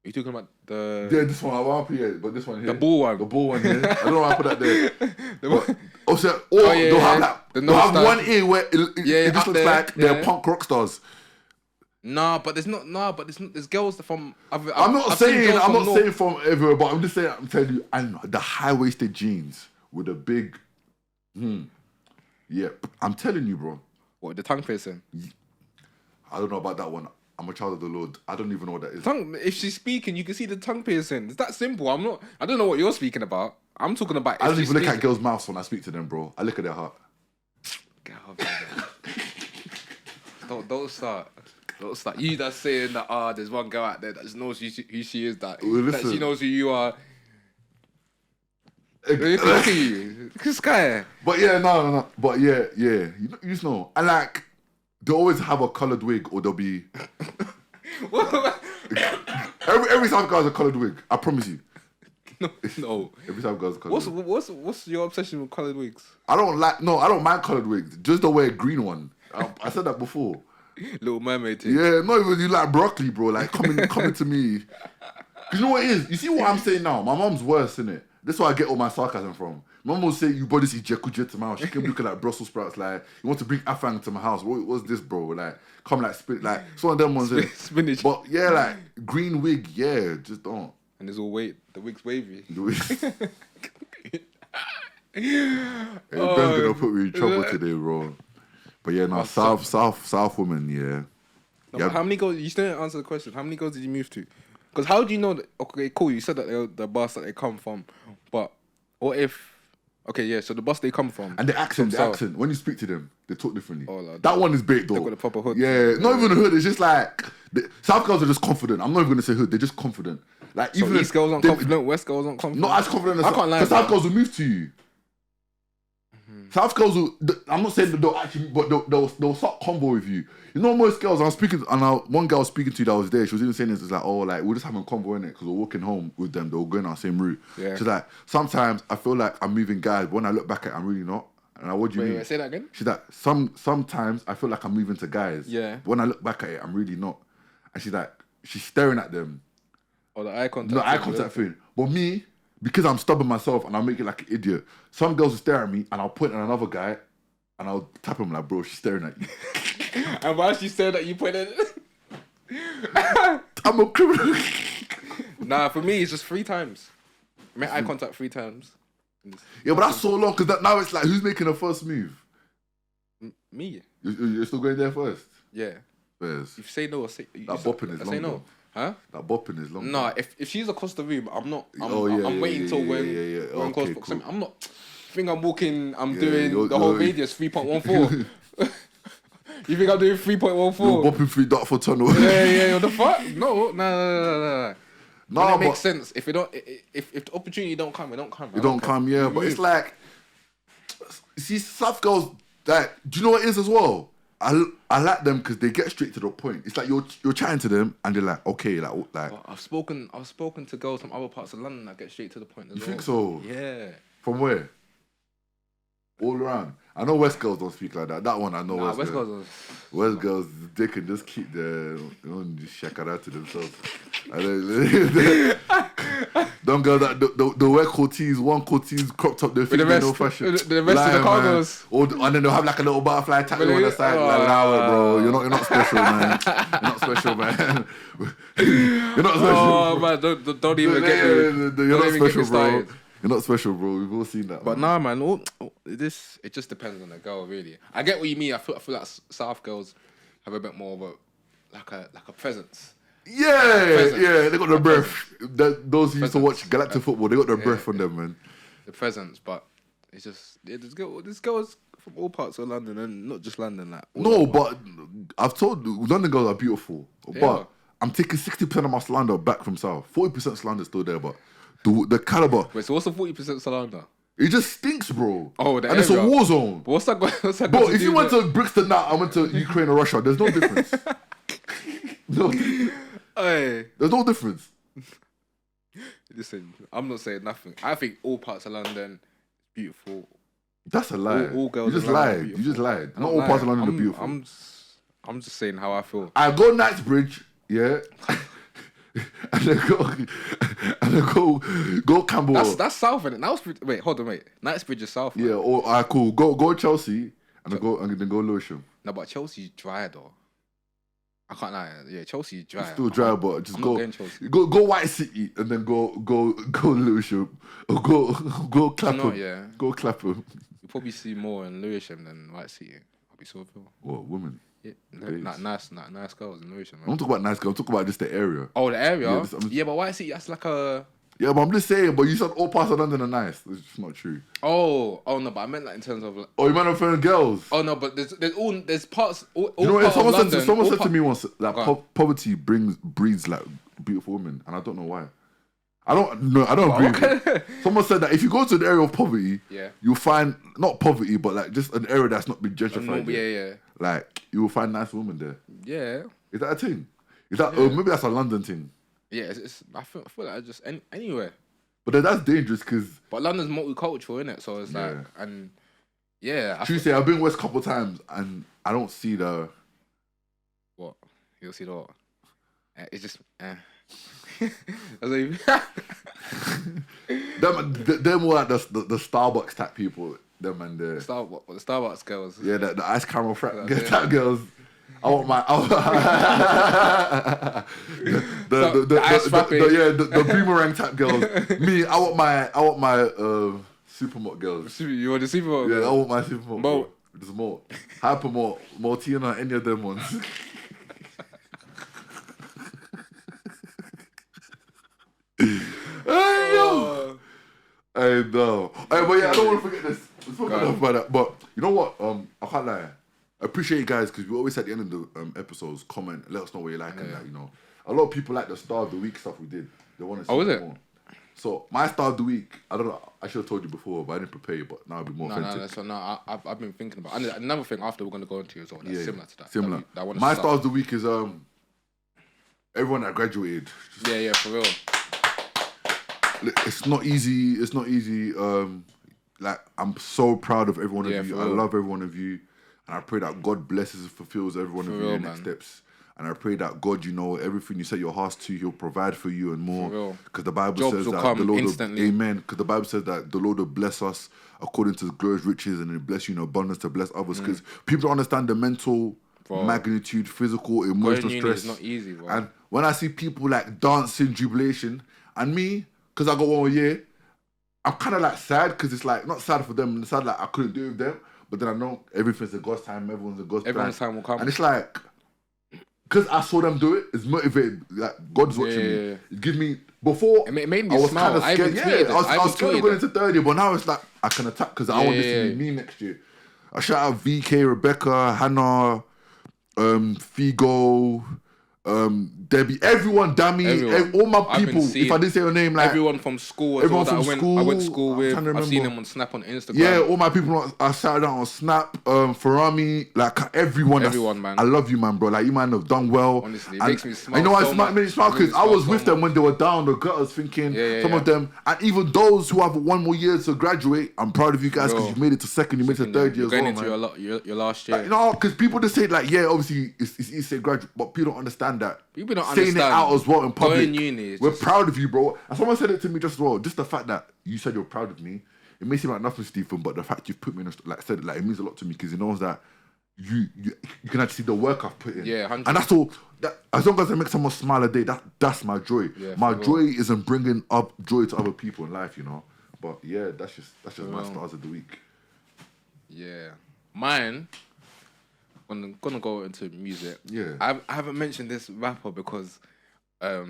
Are you talking about the... Yeah, this one, I won't put it, but this one here. The ball one. The ball one here. I don't know why I put that there. Also, yeah, they'll have that. The they'll have nose one ear where it just looks like they're punk rock stars. Nah, but there's not. There's girls from. I'm not saying from everywhere, but I'm just saying. I'm telling you, and the high waisted jeans with a big. Yeah, I'm telling you, bro. What, the tongue piercing? I don't know about that one. I'm a child of the Lord. I don't even know what that is. If she's speaking, you can see the tongue piercing. It's that simple. I don't know what you're speaking about. I'm talking about. I don't even look at girls' mouths when I speak to them, bro. I look at their heart. Get out, Don't start. You that's saying that there's one girl out there that just knows who she is, that she knows who you are. Look at you, this guy. But yeah, no. But yeah. You just know. And like, they always have a coloured wig, or they'll be. every South girl has a coloured wig. I promise you. No. Every South girl has a coloured wig. What's your obsession with coloured wigs? I don't mind coloured wigs. Just don't wear a green one. I said that before. Little Mermaid thing. Yeah, not even you like broccoli, bro. Like coming to me. You know what it is? You see what I'm saying now? My mom's worse, innit? This is where I get all my sarcasm from. My mom will say, you brought this Ijekuje to my house. She kept looking like Brussels sprouts. Like, you want to bring afang to my house. What's this, bro? Like, come like spit. Like, it's one of them ones. Spinach. But yeah, like, green wig, yeah, just don't. And there's all the wig's wavy. The wig. Ben's gonna put me in trouble today, bro. But yeah, no, South women, yeah. No, how many girls? You still didn't answer the question. How many girls did you move to? Because how do you know that? Okay, cool. You said that they're the bus that they come from, but what if? Okay, yeah. So the bus they come from, and the accent. When you speak to them, they talk differently. Oh, like, that one is bait though. They got the proper hood. Yeah, not even a hood. It's just like South girls are just confident. I'm not even gonna say hood. They're just confident. Like so even East girls aren't confident. West girls aren't confident. Not as confident as I can't lie. Because South girls will move to you. South girls will. I'm not saying that they'll actually, but they'll start combo with you. You know, most girls I was speaking, and one girl I was speaking to that was there. She was even saying this. It's like, oh, like we're just having a combo in it because we're walking home with them. They were going our same route. Yeah. She's like, sometimes I feel like I'm moving guys, but when I look back at it, I'm really not. And what do you mean? Wait, say that again. She's like, sometimes I feel like I'm moving to guys. Yeah. But when I look back at it, I'm really not. And she's like, she's staring at them. Or the eye contact. No, eye contact thing. But me, because I'm stubborn myself and I'll make it like an idiot, some girls will stare at me and I'll point at another guy and I'll tap him like, bro, she's staring at you. And while she said that, you pointed. I'm a criminal. Nah, for me, it's just 3 times. I made eye contact 3 times. Yeah, but that's so long because now it's like, who's making the first move? Me. You're still going there first? Yeah. Where's? If you say no, I say... That bopping is long. I say no. Huh? That bopping is long. Nah, if she's across the room, I'm not... I'm waiting till we're in close proximity. I'm not... I think I'm walking... I'm doing the whole radius 3.14. You think I'm doing 3.14? You're bopping through Dartford Tunnel. Yeah, what the fuck? No. No, it makes sense. If the opportunity don't come, it don't come. It don't come, yeah. But it's like... See, South girls... Like, do you know what it is as well? I like them because they get straight to the point. It's like you're chatting to them and they're like, okay, like. Well, I've spoken to girls from other parts of London that get straight to the point as well. You think so? Yeah. From where? All around. I know West girls don't speak like that. That one I know. Nah, West girls, they can just keep their shakara to themselves. Them girls that they wear coaties, one coaties cropped up, they think they're no fashion. The rest of the cargos. And then they'll have like a little butterfly tattoo on the side. Like, allow it, bro. You're not special, man. You're not special, man. You're not special. Oh, man, don't even get me. You're not special, bro. You're not special, bro. We've all seen that. But nah, man. It just depends on the girl, really. I get what you mean. I feel like South girls have a bit more of a presence. Yeah, they got the breath. Those who used to watch Galactic football, they got the breath on them, man. The presents, but it's just this girls from all parts of London and not just London. Like no, but I've told you, London girls are beautiful, but I'm taking 60% of my slander back from South. 40% slander is still there, but the caliber. Wait, so what's the 40% slander? It just stinks, bro. Oh, and it's a war zone. But what's that? Bro, if you went to Brix-ah-delphia now, I went to Ukraine or Russia. There's no difference. There's no difference. Listen, I'm not saying nothing. I think all parts of London is beautiful. That's a lie. All girls. You just lied. Not all parts of London are beautiful. I'm just saying how I feel. I go Knightsbridge, yeah. and then go Camberwell. That's south, isn't it? Knightsbridge. Wait, hold on, wait. Knightsbridge is south. Yeah, or cool. Go Chelsea and then go Lewisham. No, but Chelsea's dry though. I can't lie. Yeah, Chelsea's dry. It's still dry, but just go White City and then go Lewisham or go Clapham. Yeah. Go Clapham. You probably see more in Lewisham than White City. I'll be so real. What, women? Yeah, nice girls in Lewisham. I'm talking about nice girls. I'm talking about just the area. Oh, the area? Yeah, but White City, that's like a... Yeah, but I'm just saying, but you said all parts of London are nice. It's just not true. Oh no, but I meant like in terms of... Like, oh, you meant I'm referring girls? Oh no, but there's parts... All you know, parts someone of London, said to me once that poverty breeds like beautiful women, and I don't know why. I don't agree with it. Someone said that if you go to an area of poverty, you'll find, not poverty, but like just an area that's not been gentrified. Yeah. Like, you will find nice women there. Yeah. Is that a thing? Is that maybe that's a London thing? Yeah, I feel like just anywhere. But then that's dangerous because... But London's multicultural, innit? So it's like... And yeah. Tuesday, I've been west a couple of times and I don't see the... What? You don't see the what? It's just... Them were like the Starbucks type people. Them and the Starbucks girls. Yeah, the ice caramel type girls. I want my the boomerang type girls. Me, I want my supermodel girls. You want the supermodel? Yeah, I want my supermodel. There's more. Hypermodel, Mortina, any of them ones. Hey yo! Hey no. Hey, but yeah, I don't want to forget this. Let's talk about that. But you know what? I can't lie. I appreciate you guys because we always at the end of the episodes comment, let us know what you like and that. You know, a lot of people like the Star of the Week stuff we did. They want to see more. So my Star of the Week, I don't know. I should have told you before, but I didn't prepare you. But now I'll be more authentic. I've been thinking about another thing after we're gonna go into as well. That's similar to that. Similar. My Star of the Week is everyone that graduated. Yeah, for real. It's not easy. Like, I'm so proud of every one of you. I love every one of you. And I pray that God blesses and fulfills every one of your next steps. And I pray that God, you know, everything you set your hearts to, He'll provide for you and more. Because the Bible says that the Lord Amen. Because the Bible says that the Lord will bless us according to His glorious riches and He'll bless you in abundance to bless others. Because people don't understand the mental magnitude, physical, emotional stress. It's not easy, bro. And when I see people like dancing, jubilation, and me, because I got 1 more year, I'm kind of like sad because it's like, not sad for them, it's sad like I couldn't do it with them, but then I know everything's a God's time, everyone's a God's plan. Everyone's time will come. And it's like, because I saw them do it, it's motivated, like God's watching me. It gives me, before, it made me I was smile. kind of scared. I was scared of going into third year, but now it's like, I can attack because I want this to be me next year. I shout out VK, Rebecca, Hannah, Figo, Debbie, everyone, Dammy, all my people. If I didn't say your name, like everyone from school, I went to school with. I've seen them on Snap on Instagram. Yeah, all my people. I shouted out on Snap. Farami, like everyone, man. I love you, man, bro. Like you, man, have done well. Honestly, it makes me smile. I know I smile because I was with them when they were down. The girls thinking some of them, and even those who have 1 more year to graduate. I'm proud of you guys because you made it to second. You made it to third year as well, man. Going into your last year. Like, you know, because people just say like, yeah, obviously it's easy to say graduate, but people don't understand that. People don't saying understand. it out as well in public. We're proud of you, bro. And someone said it to me just as well. Just the fact that you said you're proud of me, it may seem like nothing, Stephen, but the fact you've put me in said it, like it means a lot to me because it knows that you can actually see the work I've put in. Yeah, 100%. And that's all. That, as long as I make someone smile a day, that's my joy. Yeah, my joy is in bringing up joy to other people in life, you know. But yeah, that's just my stars of the week. Yeah, mine. I'm gonna go into music. Yeah, I haven't mentioned this rapper because I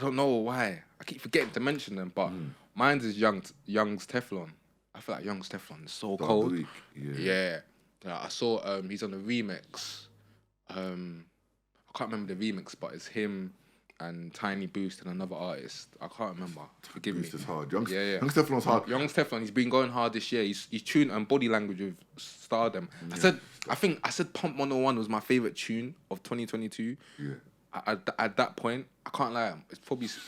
don't know why. I keep forgetting to mention them, but mine's is Young's Teflon. I feel like Young's Teflon is so Start of cold. the week. Yeah. I saw he's on the remix. I can't remember the remix, but it's him and Tiny Boost and another artist. I can't remember. Forgive me. Boost is hard. Young's Yeah. Teflon's hard. Young's Teflon, he's been going hard this year. He's tuned and body language with Stardom. Yeah. I said Pump 101 was my favorite tune of 2022. Yeah. At that point, I can't lie. It's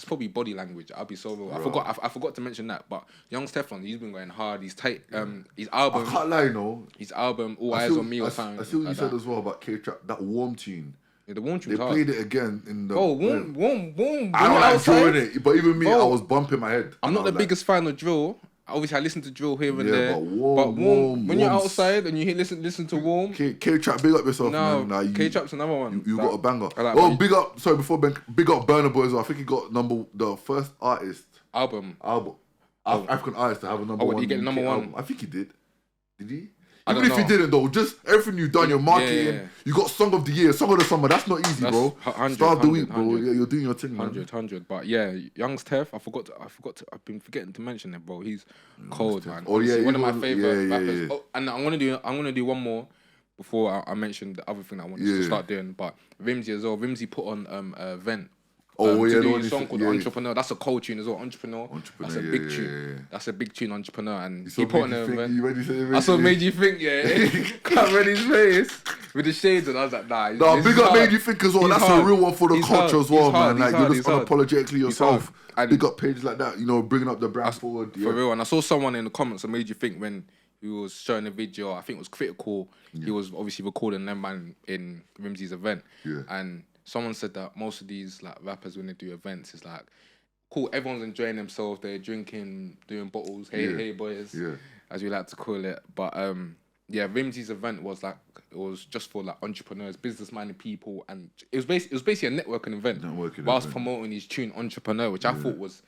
probably body language. I'll be so real. I forgot to mention that. But Young's Teflon, he's been going hard. He's tight. His album. I can't lie, you know. His album, All Eyes on Me or something. I see what you like said that. as well about K-Trap. That Warm tune. Yeah, the Warm They tune's hard. played it again in the. Bro, warm. I don't like outside. drilling it, but even me, Bro, I was bumping my head. I'm not the like, biggest fan of drill. Obviously, I listen to drill here and there. but warm, when you're outside and you hear listen to warm. K-Trap, big up yourself, No, man. Like, K-Trap's another one. You got a banger. I like Oh, what big up. Sorry, big up Burna Boy as well. I think he got the first album. African artist to have a number one. Did he get the number UK one? album. I think he did. Did he? I Even don't if he know. didn't though, just everything you've done, your marketing, Yeah. you got Song of the Year, Song of the Summer. That's not easy, That's bro. 100, Start of the week, 100, bro. Yeah, you're doing your thing, man. 100. But yeah, Young's Tef, I've been forgetting to mention it, bro. He's cold, man. Oh, yeah, Honestly, one of my yeah, favorite yeah, rappers. yeah. Oh, and I'm gonna do one more before I mention the other thing I wanted to start doing. But Vimsy as well. Vimsy put on Vent. Oh, to yeah, do the his one song called Entrepreneur. That's a cold tune as well. Entrepreneur. That's a big tune. Yeah. That's a big tune, Entrepreneur. And You he put on made a you think, Vent. you ready to say That's what made you think, yeah. Can't read his face with the shades, and I was like, nah. No, this big is up hard. made you think as well. He's That's hard. a real one for the He's culture hard. as well, He's hard. man. Like, He's you're hard. just He's hard. unapologetically yourself. And Big up pages like that, you know, bringing up the brand forward. For real. And I saw someone in the comments that made you think when he was showing a video, I think it was Critical, he was obviously recording them man in Rimsy's event. Yeah. And someone said that most of these like rappers when they do events is like, cool, everyone's enjoying themselves, they're drinking, doing bottles, hey boys, as we like to call it. But yeah, Rimsy's event was like, it was just for like entrepreneurs, business-minded people, and it was basically a networking event. Whilst promoting his tune Entrepreneur, which I thought was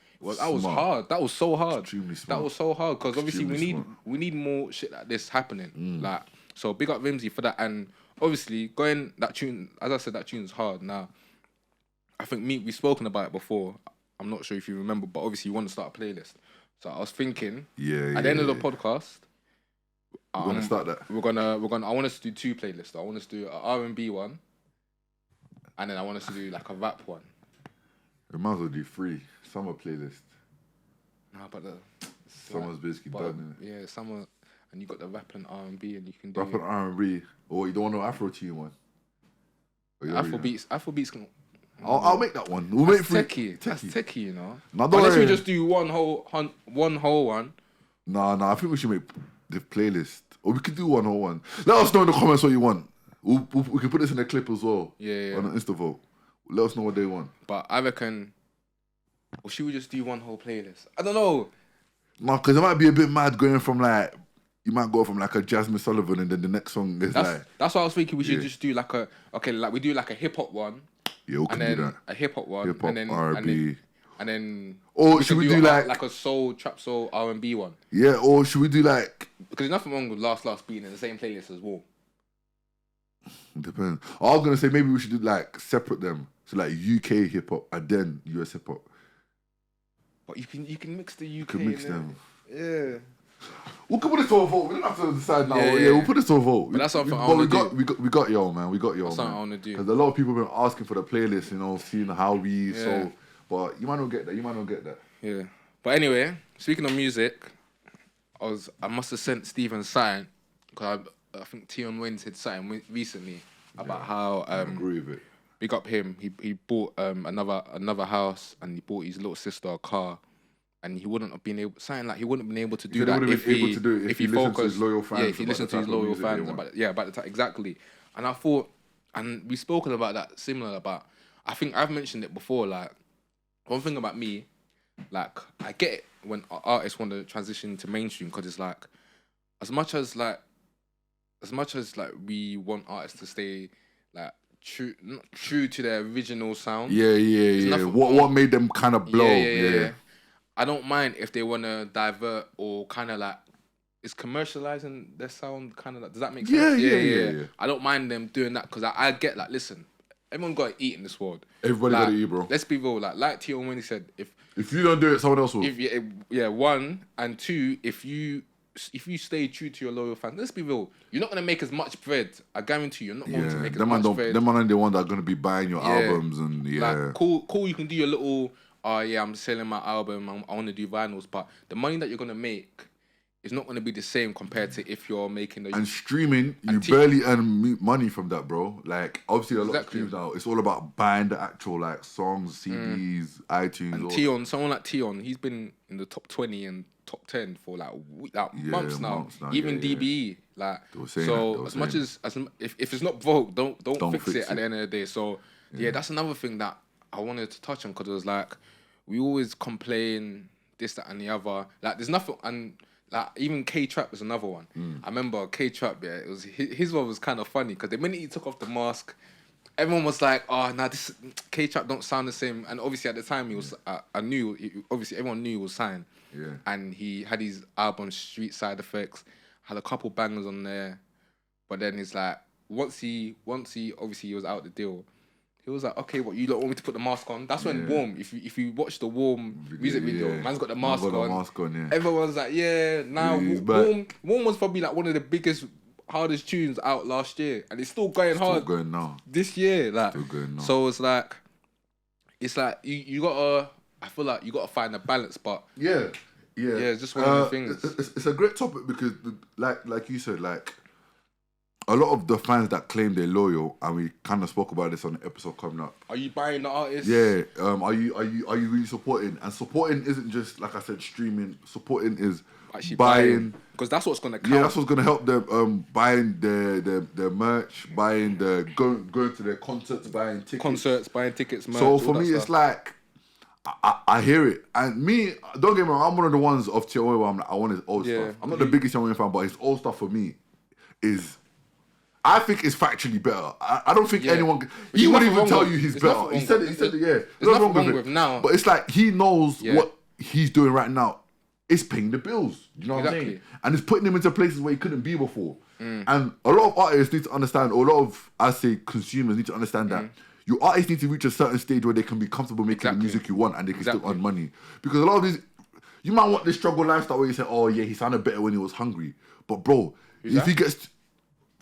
hard. That was so hard. Extremely smart. That was so hard because obviously we need more shit like this happening. Like, so big up Rimsy for that. And obviously going that tune, as I said, that tune's hard. Now, I think we've spoken about it before. I'm not sure if you remember, but obviously you want to start a playlist. So I was thinking, at the end of the podcast, we're gonna start that. We're gonna. I want us to do two playlists. I want us to do an R&B one, and then I want us to do like a rap one. We might as well do 3 summer playlist. Nah, but Summer's basically done. Yeah, summer, and you got the rap and R&B, and you can do Rap and R&B. Or you don't want no Afro tune one. Afrobeats can. I'll make that one. We'll make 3. That's techie, you know. No, Unless we just do one whole one. Nah. I think we should make the playlist, or we could do one whole one. Let us know in the comments what you want. We can put this in a clip as well. Yeah. On the Insta vote. Let us know what they want. But I reckon, or should we just do one whole playlist? I don't know. No, because it might be a bit mad going from like, you might go from like a Jasmine Sullivan and then the next song is that's what I was thinking. We should just do like we do like a hip hop one. Yeah, we can do that. A hip hop one, Hip hop, and then R&B. and then. Or should we do like a soul, trap soul, R&B one? Yeah, or should we do like? Because there's nothing wrong with Last being in the same playlist as Warm. Depends. I was gonna say maybe we should do like separate them. So like UK hip hop and then US hip hop. But you can mix the UK. You can mix them. Yeah. We can put this to a vote. We don't have to decide now. Yeah, Yeah, we'll put this to a vote. But that's something I But want to do. we got y'all, man. We got y'all, That's something I want to do. Because a lot of people have been asking for the playlist, you know, seeing how we so. But you might not get that. Yeah. But anyway, speaking of music, I must have sent Steven something because I think Tion Wayne said something recently about how I agree with it. big up him. He bought another house and he bought his little sister a car. And he wouldn't have been able to do that if he focused to his loyal fans. Yeah, if he listened to his loyal fans about the time exactly. And I thought, and we've spoken about that similar about. I think I've mentioned it before. Like one thing about me, like I get it when artists want to transition to mainstream because it's like, as much as we want artists to stay like true to their original sound. Yeah. What made them kind of blow? Yeah. I don't mind if they want to divert or kind of like, is commercializing their sound kind of like, does that make sense? Yeah. I don't mind them doing that because I get like, listen, everyone got to eat in this world. Everybody like, got to eat, bro. Let's be real. Like Tion when he said, if you don't do it, someone else will. One and two, if you stay true to your loyal fans, let's be real. You're not gonna make as much bread. I guarantee you're not going to make as much bread. Them man, the one that are gonna be buying your albums and Like, cool. You can do your little. I'm selling my album. I want to do vinyls, but the money that you're gonna make is not gonna be the same compared to if you're making the. And streaming, you barely earn money from that, bro. Like obviously a lot of streams now. It's all about buying the actual like songs, CDs, iTunes. And Tion, someone like Tion, he's been in the top 20 and top 10 for like months now. Even DBE, like so. As much as if it's not broke, don't fix it at the end of the day. So that's another thing that I wanted to touch on because it was like we always complain this, that, and the other. Like there's nothing and. Like even K-Trap was another one. I remember K-Trap. Yeah, it was his one was kind of funny because the minute he took off the mask, everyone was like, "Oh, nah, this K-Trap don't sound the same." And obviously at the time he was, obviously everyone knew he was signed. Yeah. And he had his album Street Side Effects, had a couple bangers on there, but then it's like once he obviously he was out the deal. He was like, okay, what you don't want me to put the mask on? That's when Warm. If you watch the Warm music video, man's got the mask on. Everyone's like, Warm was probably like one of the biggest, hardest tunes out last year, and it's still going hard. Still going now. This year, like. Still going now. So it's like you gotta. I feel like you gotta find a balance, but yeah, it's just one of the things. It's a great topic because, like you said, like. A lot of the fans that claim they're loyal, and we kind of spoke about this on the episode coming up. Are you buying the artist? Yeah. Are you really supporting? And supporting isn't just like I said, streaming. Supporting is actually buying because that's what's gonna count. Yeah, that's what's gonna help them. Buying their merch, buying going to their concerts, buying tickets. Merch, so for me, it's like I hear it, and me. Don't get me wrong. I'm one of the ones of Tion where I'm like, I want his old stuff. I'm not the biggest Tion fan, but his old stuff for me is. I think it's factually better. I don't think anyone. He wouldn't even tell you he's better. He said it. Yeah. There's nothing wrong with now. But it's like he knows what he's doing right now. It's paying the bills. You know what I'm saying? And it's putting him into places where he couldn't be before. And a lot of artists need to understand, or a lot of consumers need to understand that your artists need to reach a certain stage where they can be comfortable making the music you want and they can still earn money. Because a lot of these, you might want this struggle lifestyle where you say, oh yeah, he sounded better when he was hungry. But bro, if he gets.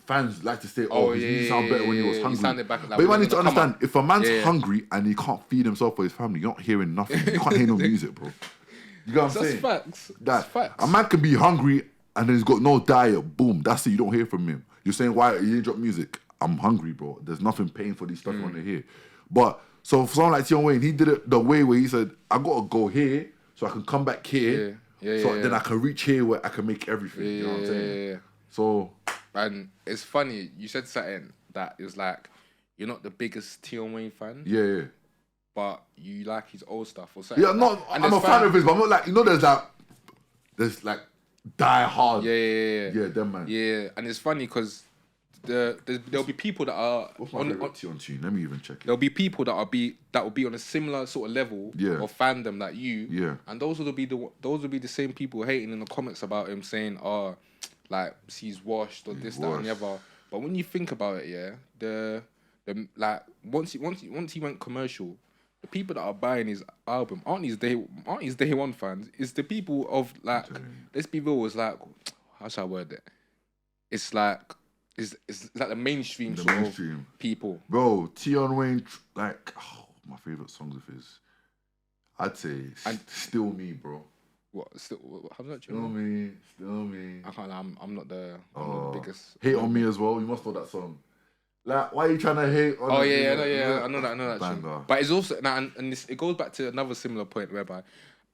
Fans like to say, he sound better when he was hungry. But you might need to understand, if a man's hungry and he can't feed himself or his family, you're not hearing nothing. You can't hear no music, bro. You know what I'm saying? That's facts. A man can be hungry and then he's got no diet. Boom, that's it. You don't hear from him. You're saying, why you didn't drop music? I'm hungry, bro. There's nothing paying for these stuff I want to hear. But, so for someone like Tion Wayne, he did it the way where he said, I got to go here so I can come back here. Then I can reach here where I can make everything. You know what I'm saying? So... And it's funny, you said something that is like, you're not the biggest Tion Wayne fan. Yeah. But you like his old stuff or something. Yeah, I'm a fan of his, but I'm not like, there's like die hard. Yeah, them man. Yeah, and it's funny because there'll be people that are... What's my favorite Tion tune? Let me even check it. There'll be people that will be on a similar sort of level of fandom like you. Yeah. And those will be the same people hating in the comments about him saying, like he's washed or this, that, and the other. But when you think about it, the once he went commercial, the people that are buying his album aren't his day one fans. It's the people of like, let's be real. It's like, how shall I word it? It's like like the mainstream of people. Bro, Tion Wayne, like my favorite songs of his, I'd say Still Me, bro. What? How does that? Still me. I can't. I'm not the biggest. Hate on Me as well. You must know that song. Like, why are you trying to hate on? Oh I know that. Tune. But it's also it goes back to another similar point whereby,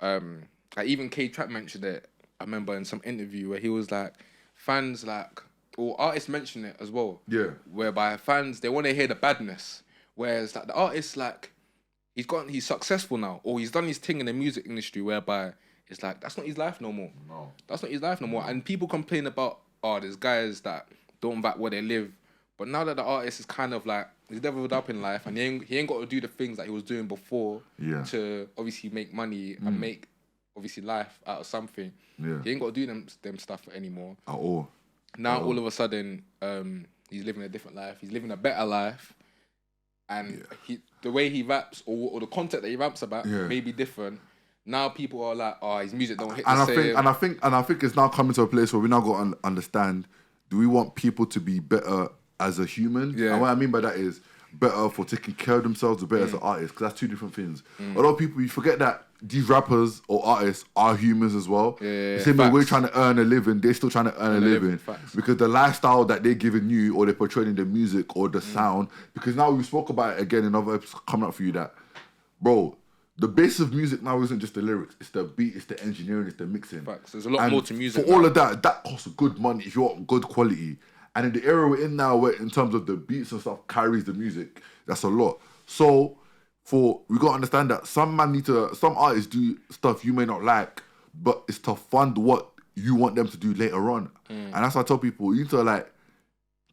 like even K-Trap mentioned it. I remember in some interview where he was like, fans like, or artists mention it as well. Yeah. Whereby fans they want to hear the badness, whereas like the artist like, he's successful now, or he's done his thing in the music industry whereby. It's like, that's not his life no more. No. That's not his life no more. And people complain about, there's guys that don't back where they live. But now that the artist is kind of like, he's leveled up in life and he ain't got to do the things that he was doing before to obviously make money and make, obviously, life out of something. Yeah. He ain't got to do them stuff anymore. At all. Now, all of a sudden, he's living a different life. He's living a better life. and the way he raps or the content that he raps about may be different. Now people are like, oh, his music don't hit the same. And I think it's now coming to a place where we now got to understand: do we want people to be better as a human? Yeah. And what I mean by that is better for taking care of themselves or better as an artist, because that's two different things. A lot of people, you forget that these rappers or artists are humans as well. The same way we're trying to earn a living, they're still trying to earn a living. Because the lifestyle that they're giving you or they're portraying in the music or the sound, because now we spoke about it again in other episodes coming up for you that, bro, the base of music now isn't just the lyrics, it's the beat, it's the engineering, it's the mixing. Facts. There's a lot more to music. For all of that costs good money if you want good quality. And in the era we're in now, where in terms of the beats and stuff carries the music, that's a lot. So we gotta understand that some artists do stuff you may not like, but it's to fund what you want them to do later on. And that's why I tell people, you need to like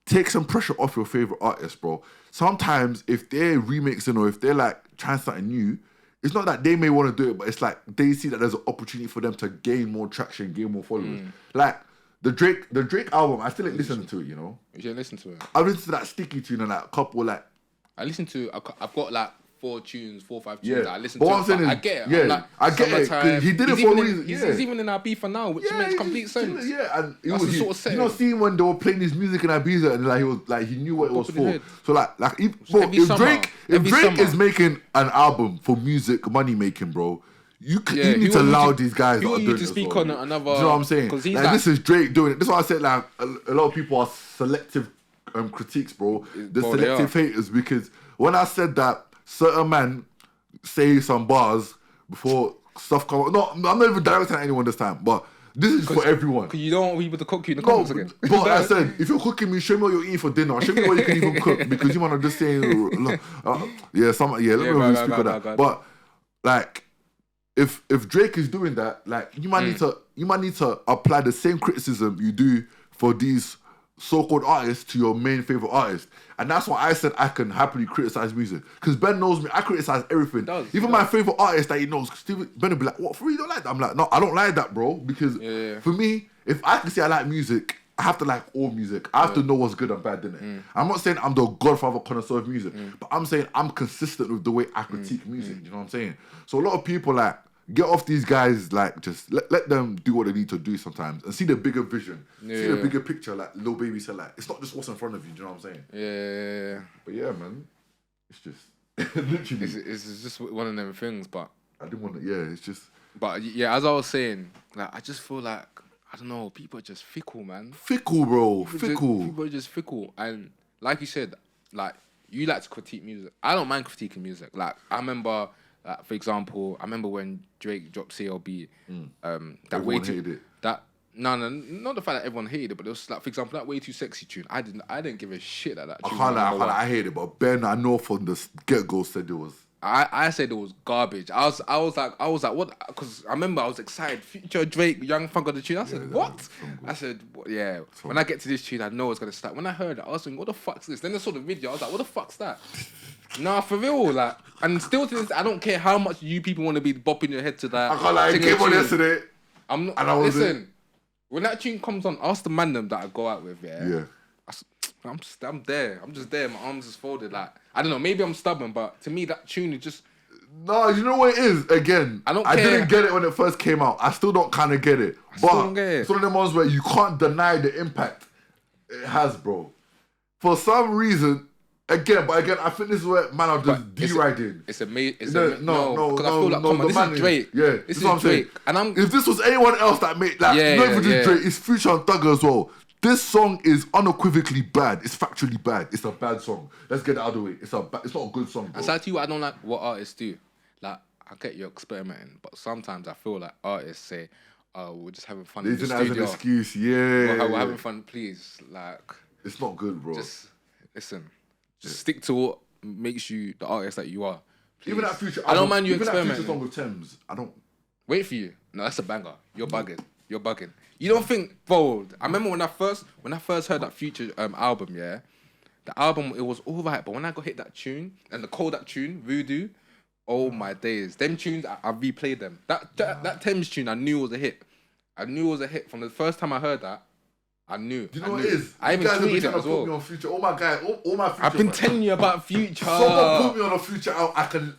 take some pressure off your favorite artist, bro. Sometimes if they're remixing or if they're like trying something new, it's not that they may want to do it, but it's like they see that there's an opportunity for them to gain more traction, gain more followers. Like the Drake album, I still ain't listening to it, you know. You should listen to it. I listened to that Sticky tune and that couple like. I've got like 4 or 5 tunes that I listen but to. what I'm saying is, I get it. Yeah, like, I get it. 'Cause he did it for a reason. He's even in Ibiza now, which makes complete sense. Yeah, and it That's was the sort of setting. you know, seeing when they were playing his music in Ibiza and like he was like he knew what it was for. So if Drake is making an album for music money making, bro, you need to allow these guys. You need to speak on another. Do you know what I'm saying? Because like, this is Drake doing it. This is why I said like a lot of people are selective critiques, bro. Selective haters, because when I said that certain man say some bars before stuff come out. No, I'm not even directing at anyone this time, but this is for everyone. Because you don't want people to cook you in the comments again. But I said, if you're cooking me, show me what you're eating for dinner. Show me what you can even cook, because you might not just saying, let me speak on that. But like, if Drake is doing that, like you might need to apply the same criticism you do for these so-called artists to your main favorite artist. And that's why I said I can happily criticize music, because Ben knows me. I criticize everything. Even my favorite artist that he knows, Ben will be like, what, for you don't like that? I'm like, no, I don't like that, bro, because for me, if I can say I like music, I have to like all music. I have to know what's good and bad in it. I'm not saying I'm the godfather connoisseur of music, but I'm saying I'm consistent with the way I critique music. You know what I'm saying? So a lot of people like get off these guys, like just let them do what they need to do sometimes and see the bigger vision, see the bigger picture. Like Lil Baby said, like it's not just what's in front of you. Do you know what I'm saying? Yeah. But yeah, man, it's just literally. It's just one of them things. But I didn't want to. Yeah, it's just. But yeah, as I was saying, like I just feel like I don't know. People are just fickle, man. Fickle, bro. Fickle. People are just fickle, and like you said, like you like to critique music. I don't mind critiquing music. Like I remember. For example, I remember when Drake dropped CLB. That way too. Hated it. No, not the fact that everyone hated it, but it was like, for example, that Way Too Sexy tune. I didn't give a shit at that tune. I hate it, but Ben, I know from the get-go said it was. I said it was garbage. I was like, what? Because I remember I was excited. Future Drake, Young Thug on the tune. I said, what? I said, yeah. When I get to this tune, I know it's gonna start. When I heard it, I was thinking, what the fuck's this? Then I saw the video. I was like, what the fuck's that? Nah, for real, like, and still to this, I don't care how much you people want to be bopping your head to that. I can't lie, it came on yesterday. I'm not. Listen, when that tune comes on, ask the man them that I go out with. Yeah. I'm there. I'm just there. My arms is folded. Like I don't know. Maybe I'm stubborn, but to me that tune is just. No, you know what it is. Again, I didn't get it when it first came out. I still don't kind of get it. But it's one of them ones where you can't deny the impact it has, bro. For some reason. Again, I think this is where man are just deriding. Because I feel like, come on, this is Drake. Yeah, this is Drake. And if this was anyone else that made, like, not even just Drake, it's Future and Thugger as well. This song is unequivocally bad. It's factually bad. It's a bad song. Let's get it out of the way. It's not a good song, bro. And so I tell you what, I don't like what artists do. Like, I get you experimenting, but sometimes I feel like artists say, "Oh, we're just having fun in the studio." As an excuse, we're having fun, please. Like, it's not good, bro. Just listen. Just stick to what makes you the artist that you are. Please. Even that Future, I don't mind you experimenting. That Future song with Thames, I don't. Wait for you. No, that's a banger. You're bugging. You don't think, bro? I remember when I first heard that Future album. Yeah, the album it was all right, but when I got hit that tune and the Kodak tune, Voodoo, oh my days, them tunes I replayed them. That Thames tune I knew was a hit. I knew it was a hit from the first time I heard that. I knew. Do you know what it is? I even guys have been tweeted it trying to as put well. me on Future. All my guys, all my Future. I've been telling you about Future. Someone put me on a Future album. I can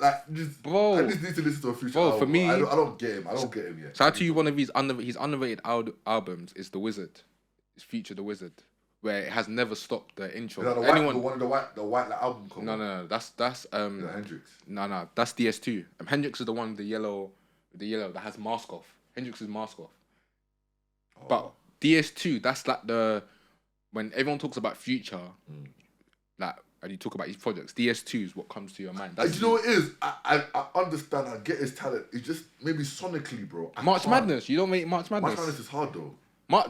Bro. I just need to listen to a Future Bro, album. for me, I don't get him. I don't get him yet. Shout out to you. One of his underrated albums is The Wizard. It's Future the Wizard, where it has never stopped the intro. Is that the white like, album cover? No. That's Hendrix. No, that's DS2. Hendrix is the one with the yellow that has Mask Off. Hendrix is Mask Off. Oh. But DS2, that's like when everyone talks about Future, like, and you talk about his projects, DS2 is what comes to your mind. Do you know what it is? I understand. I get his talent. It's just maybe sonically, bro. March Madness. You don't make March Madness. March Madness is hard though.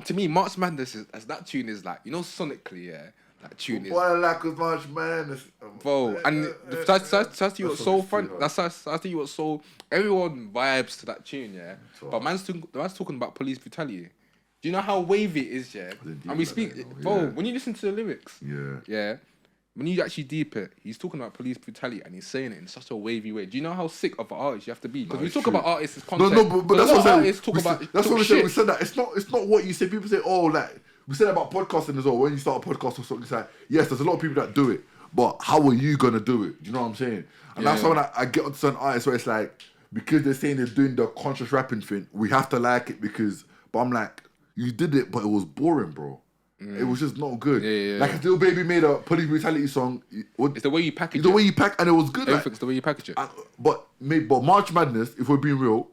To me, March Madness is that tune is like, you know, sonically, yeah. That tune is. Boy, I like March Madness. Bro, and that's to you what's so fun. That's to you what's so. Everyone vibes to that tune, yeah. But man's talking about police brutality. Do you know how wavy it is, yeah? And we speak, bro. When you listen to the lyrics, yeah. When you actually deep it, he's talking about police brutality and he's saying it in such a wavy way. Do you know how sick of an artist you have to be? Because we talk about artists as content. No, but that's what I'm saying. That's what we said. We said that it's not what you say. People say, oh, like we said about podcasting as well. When you start a podcast or something, it's like, yes, there's a lot of people that do it, but how are you gonna do it? Do you know what I'm saying? And that's when I get on certain artists where it's like, because they're saying they're doing the conscious rapping thing, we have to like it because. But I'm like, you did it, but it was boring, bro. It was just not good. Like if Lil Baby made a police brutality song, it's the way you package it. The way you pack, and it was good. Everything's the way you package it. But March Madness, if we're being real,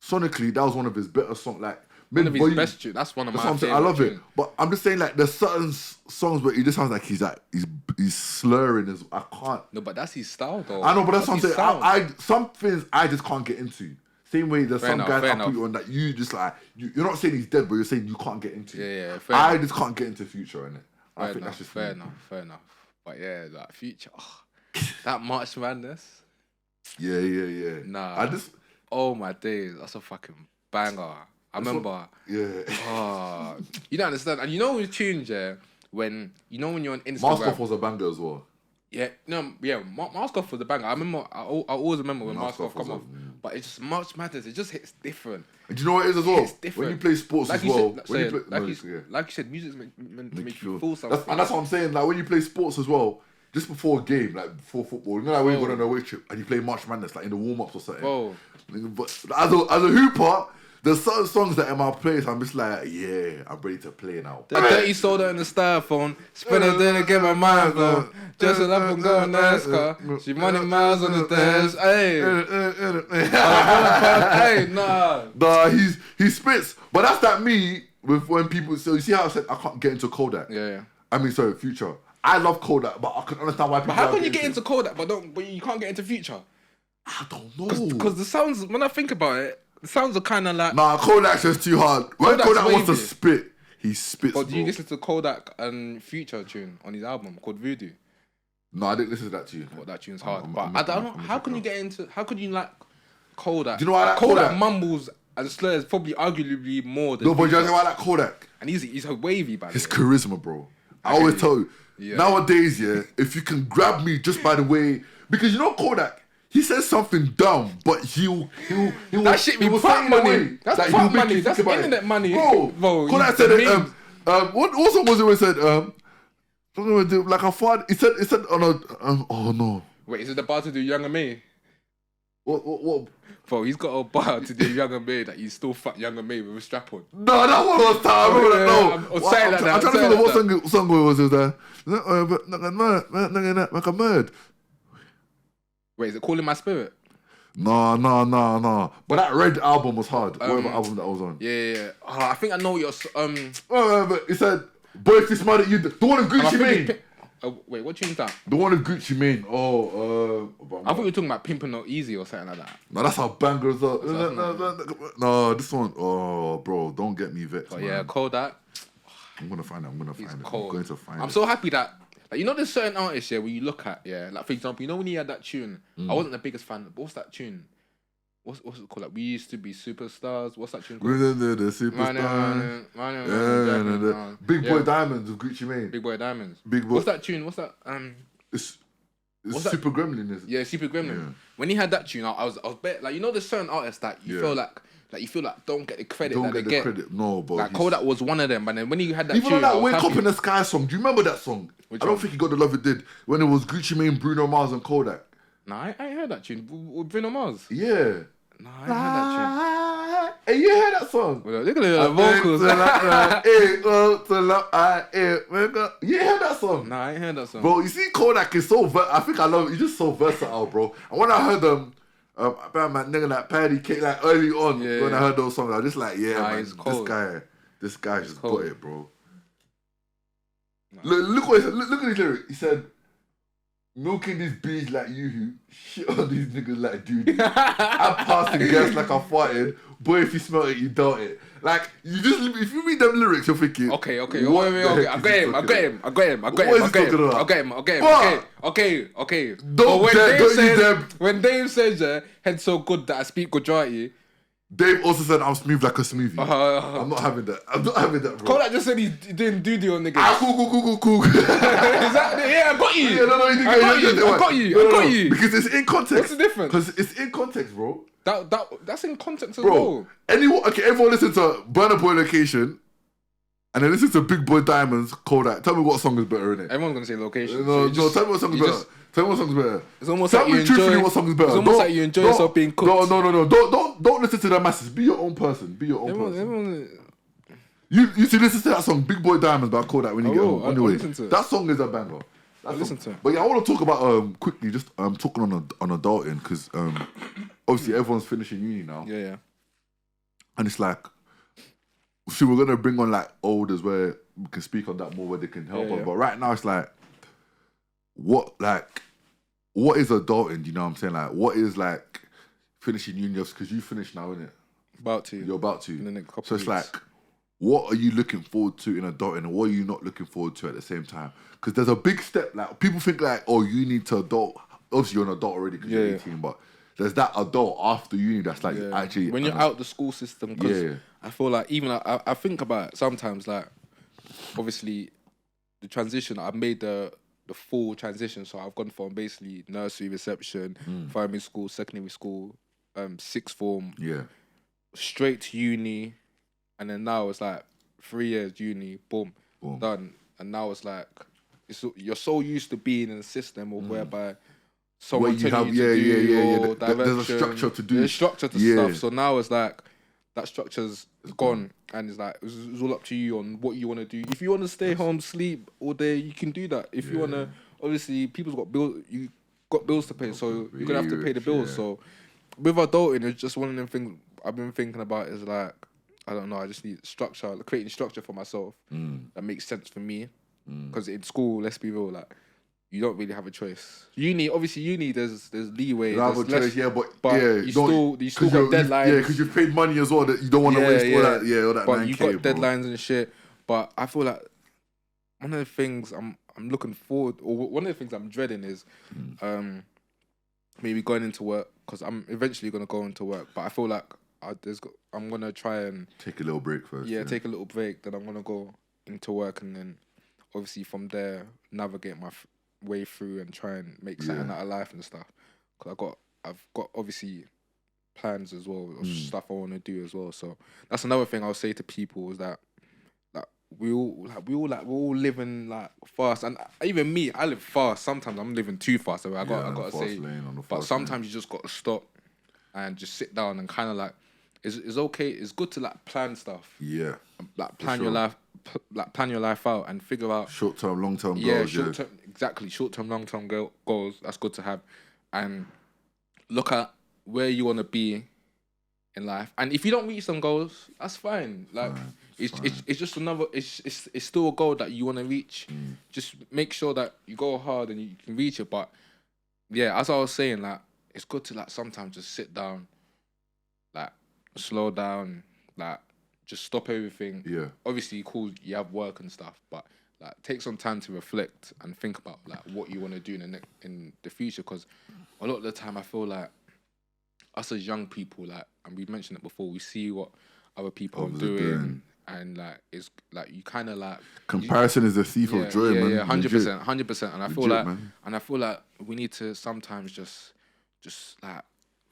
sonically that was one of his better songs. Like one of his best tunes. That's one of my favorite. I love it. But I'm just saying, like, there's certain songs where it just sounds like he's slurring. I can't. No, but that's his style, though. I know, but that's what I'm saying. Some things I just can't get into. Same way there's some guys I put you on that you just like, you're not saying he's dead, but you're saying you can't get into. Yeah, I just can't get into Future, innit? I think that's just fair enough. But yeah, like Future, that March Madness. Yeah. Nah. Oh my days, that's a fucking banger. I remember. Yeah. You don't understand. And you know with tunes, yeah, when you're on Instagram. Mask Off was a banger as well. Yeah, Mask Off was a banger. I always remember when Mask Off come off. But it's just March Madness. It just hits different. And do you know what it is as well? It's different. When you play sports like as well. Like you said, music's meant to make you feel something. And that's what I'm saying. Like when you play sports as well, just before a game, like before football, you know, like when you go on a away trip and you play March Madness, like in the warm ups or something. Bro. But as a hooper, there's certain songs that in my place, I'm just like, yeah, I'm ready to play now. The dirty soda in the styrofoam, spin a day to get my mind going. Just up and go NASCAR. She money miles on the dash. Hey, nah, he spits. But that's that me with when people. So you see how I said I can't get into Kodak. Yeah. I mean, sorry, Future. I love Kodak, but I can understand why people. But how can you get into Kodak, but you can't get into Future? I don't know. Because the sounds, when I think about it, the sounds are kind of like. Nah, Kodak's just too hard. When Kodak wants to spit, he spits. But do you listen to Kodak and Future tune on his album called Voodoo? No, I didn't listen to that tune. Well, that tune's hard. But I don't know. How can you get into? How could you like Kodak? Do you know why I like Kodak mumbles and slurs probably arguably more than. No, but you know why I like Kodak? And he's a wavy by his charisma, bro. I always tell you. Yeah. Nowadays, if you can grab me just by the way, because you know Kodak. He says something dumb, but he'll that shit be pop money. That's pop money. That's internet money. Bro, Kodak said it. What also was it when he said like a fun? He said on a oh no. Wait, is it the bar to do Younger Me? What? Bro, he's got a bar to do Younger Me that you still fuck Younger Me with a strap on. No, that one was time. I remember that. No, I'm trying to think of what song it was. It was like a murd. Wait, is it Calling My Spirit? No. But that Red album was hard. Whatever album that was on. Yeah. Oh, I think I know what you're. But it said, "Boy, if this mad at you," the one of Gucci Mane. Wait, what tune's that? The one of Gucci Mane. I thought you were talking about Pimpin' Not Easy or something like that. No, that's how bangers are. No, this one. Oh, bro, don't get me vexed. Yeah, Kodak. I'm gonna find it. I'm going to find it. I'm so happy that. Like, you know, there's certain artists, where you look at, like, for example, you know when he had that tune, I wasn't the biggest fan, but what's that tune? What's it called? Like, we used to be superstars. What's that tune called? The superstar. Big Boy Diamonds with Gucci Mane. Big Boy Diamonds. Big Boy. What's that tune? What's that? It's Super Gremlin, is it? Yeah, Super Gremlin. Yeah. When he had that tune, I was like, you know, there's certain artists that you feel like like you feel like don't get the credit Don't that get they the get. credit. No, but Like Kodak was one of them, and then when you had that even tune, on that I was Wake happy. Up in the Sky song, do you remember that song? I don't think he got the love it did when it was Gucci Mane, Bruno Mars, and Kodak. Nah, I ain't heard that tune with Bruno Mars. Yeah. Nah, I ain't heard that Hey, you hear that song? tune. Well, look at the vocals. You hear that song? Nah, I ain't heard that song. Bro, you see Kodak is so I think I love it. He's just so versatile, bro. And when I heard them, about my nigga like Paddy Cake, like early on, when I heard those songs, I was just like, yeah, man, this guy just got it, bro. Nah. Look what he said. Look at his lyric. He said, milking these bees like you who shit on these niggas like dude. I'm passing gas like I farted. Boy, if you smell it, you doubt it. Like, you just, if you read them lyrics, you're thinking, okay. I got him. Okay. When Dave says, head so good that I speak Gujarati. Dave also said I'm smooth like a smoothie. I'm not having that, bro. Kodak just said he's doing doo-doo on niggas. Cool. Exactly. Yeah, I got you. Yeah, no, I got you. Because it's in context. What's the difference? Because it's in context, bro. That's in context as well. Everyone listen to Burna Boy Location. And then listen to Big Boy Diamonds, Kodak. Tell me what song is better, innit? Everyone's gonna say Location. No, tell me what song is better. Tell me what song is better. It's almost tell like you enjoy. What song is better. It's almost like you enjoy yourself being cooked. No. Don't listen to the masses. Be your own person. You see, listen to that song, Big Boy Diamonds by Kodak when you get home. Anyway, that song is a banger. Listen to it. But yeah, I want to talk about quickly, just talking on adulting, because obviously everyone's finishing uni now. Yeah. And it's like, see, we're gonna bring on like elders where we can speak on that more, where they can help us. But right now, it's like, what is adulting? You know what I'm saying? Like, what is like finishing uni? Because you finished now, innit? You're about to. In the next couple so it's weeks. Like, what are you looking forward to in adulting, and what are you not looking forward to at the same time? Because there's a big step. Like, people think like, oh, you need to adult. Obviously, you're an adult already because you're 18, but there's that adult after uni that's like actually when you're out the school system. Cause I feel like even I think about it sometimes, like obviously the transition. I've made the full transition, so I've gone from basically nursery reception, primary school, secondary school, sixth form, straight to uni, and then now it's like 3 years uni, boom, done, and now it's like you're so used to being in a system of whereby someone telling you to do there's a structure to do. There's structure to stuff. So now it's like that structure's gone, and it's like it's all up to you on what you want to do. If you want to stay home, sleep all day, you can do that. If you want to, obviously, people's got bills. You got bills to pay, so you're gonna have to pay the bills. So with adulting, it's just one of them things I've been thinking about. Is like, I don't know. I just need structure, creating structure for myself that makes sense for me. Because in school, let's be real, like, you don't really have a choice. Uni, there's leeway. You have a choice, but you still got deadlines. Because you've paid money as well that you don't want to waste all that. All that. But you got deadlines and shit. But I feel like one of the things I'm looking forward, or one of the things I'm dreading is maybe going into work, because I'm eventually gonna go into work. But I feel like I'm gonna try and take a little break first. Yeah, take a little break. Then I'm gonna go into work, and then obviously from there navigate my way through and try and make something out of life and stuff. Because I've got obviously plans as well of stuff I want to do as well. So that's another thing I'll say to people is that we're all living like fast, and even me, I live fast. Sometimes I'm living too fast. So I got to say, but sometimes you just got to stop and just sit down and kind of like it's okay. It's good to like plan stuff. Yeah, like plan your life. Plan your life out and figure out short-term, long-term goals. Short-term, long-term goals. That's good to have, and look at where you want to be in life. And if you don't reach some goals, that's fine. Like it's just another. It's still a goal that you want to reach. Just make sure that you go hard and you can reach it. But yeah, as I was saying, like it's good to like sometimes just sit down, like slow down, like. Just stop everything. Yeah. Obviously, cool, you have work and stuff, but like take some time to reflect and think about like what you want to do in the future. Because a lot of the time, I feel like us as young people, like, and we mentioned it before, we see what other people are doing, and like it's like you kind of like comparison is the thief of joy, man. Yeah, 100%. And I feel like we need to sometimes just like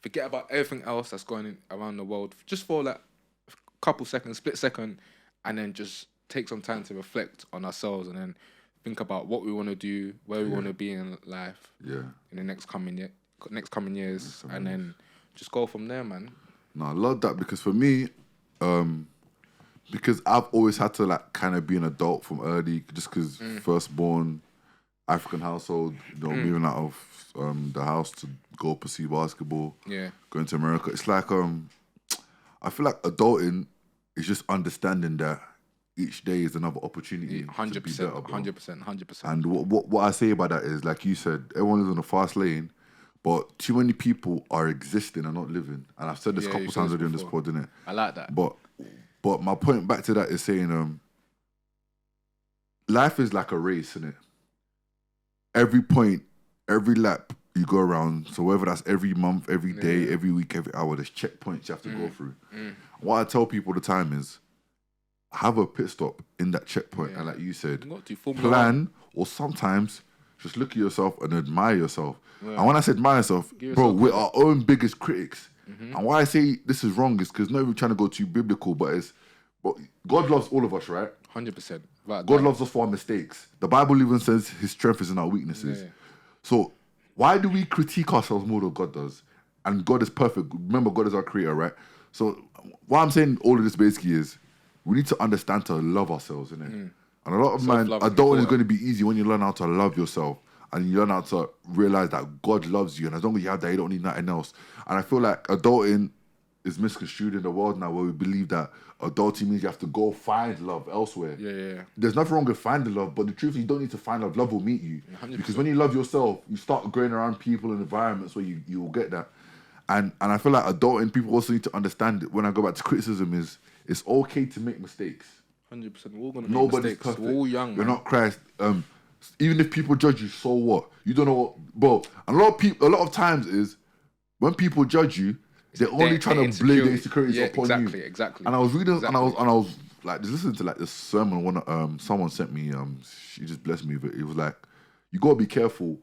forget about everything else that's going in around the world, just for like a couple seconds, split second, and then just take some time to reflect on ourselves and then think about what we want to do, where we want to be in life, in the next coming years, and then just go from there, man. No, I love that because for me, because I've always had to like kind of be an adult from early, just because firstborn African household, moving out of the house to go pursue basketball, going to America. It's like I feel like adulting is just understanding that each day is another opportunity. 100%, 100%. And what I say by that is, like you said, everyone is on a fast lane, but too many people are existing and not living. And I've said this a couple times already on this pod, innit? I like that. But my point back to that is saying, life is like a race, innit? Every point, every lap you go around, so whether that's every month, every day, every week, every hour, there's checkpoints you have to go through. What I tell people all the time is, have a pit stop in that checkpoint, and like you said, plan, or sometimes just look at yourself and admire yourself. And when I say admire yourself, bro, we're our own biggest critics. And why I say this is wrong is because not even trying to go too biblical, but God loves all of us, right? 100%. God loves us for our mistakes. The Bible even says His strength is in our weaknesses. So why do we critique ourselves more than God does? And God is perfect. Remember, God is our creator, right? So what I'm saying all of this basically is, we need to understand to love ourselves, innit? And a lot of adulting is going to be easy when you learn how to love yourself and you learn how to realize that God loves you, and as long as you have that, you don't need nothing else. And I feel like adulting is misconstrued in the world now, where we believe that adulting means you have to go find love elsewhere. There's nothing wrong with finding love, but the truth is you don't need to find love. Love will meet you. 100%. Because when you love yourself, you start going around people and environments where you will get that. And I feel like adulting, people also need to understand it. When I go back to criticism, is it's okay to make mistakes. 100%. We're all gonna make mistakes. Perfect. We're all young. You're not Christ. Even if people judge you, so what? You don't know what, bro. And a lot of times is when people judge you, they're only trying to blame the insecurities upon you. Exactly. And I was reading, and I was like, just listening to like this sermon. Someone sent me. She just blessed me with it. It was like, you gotta be careful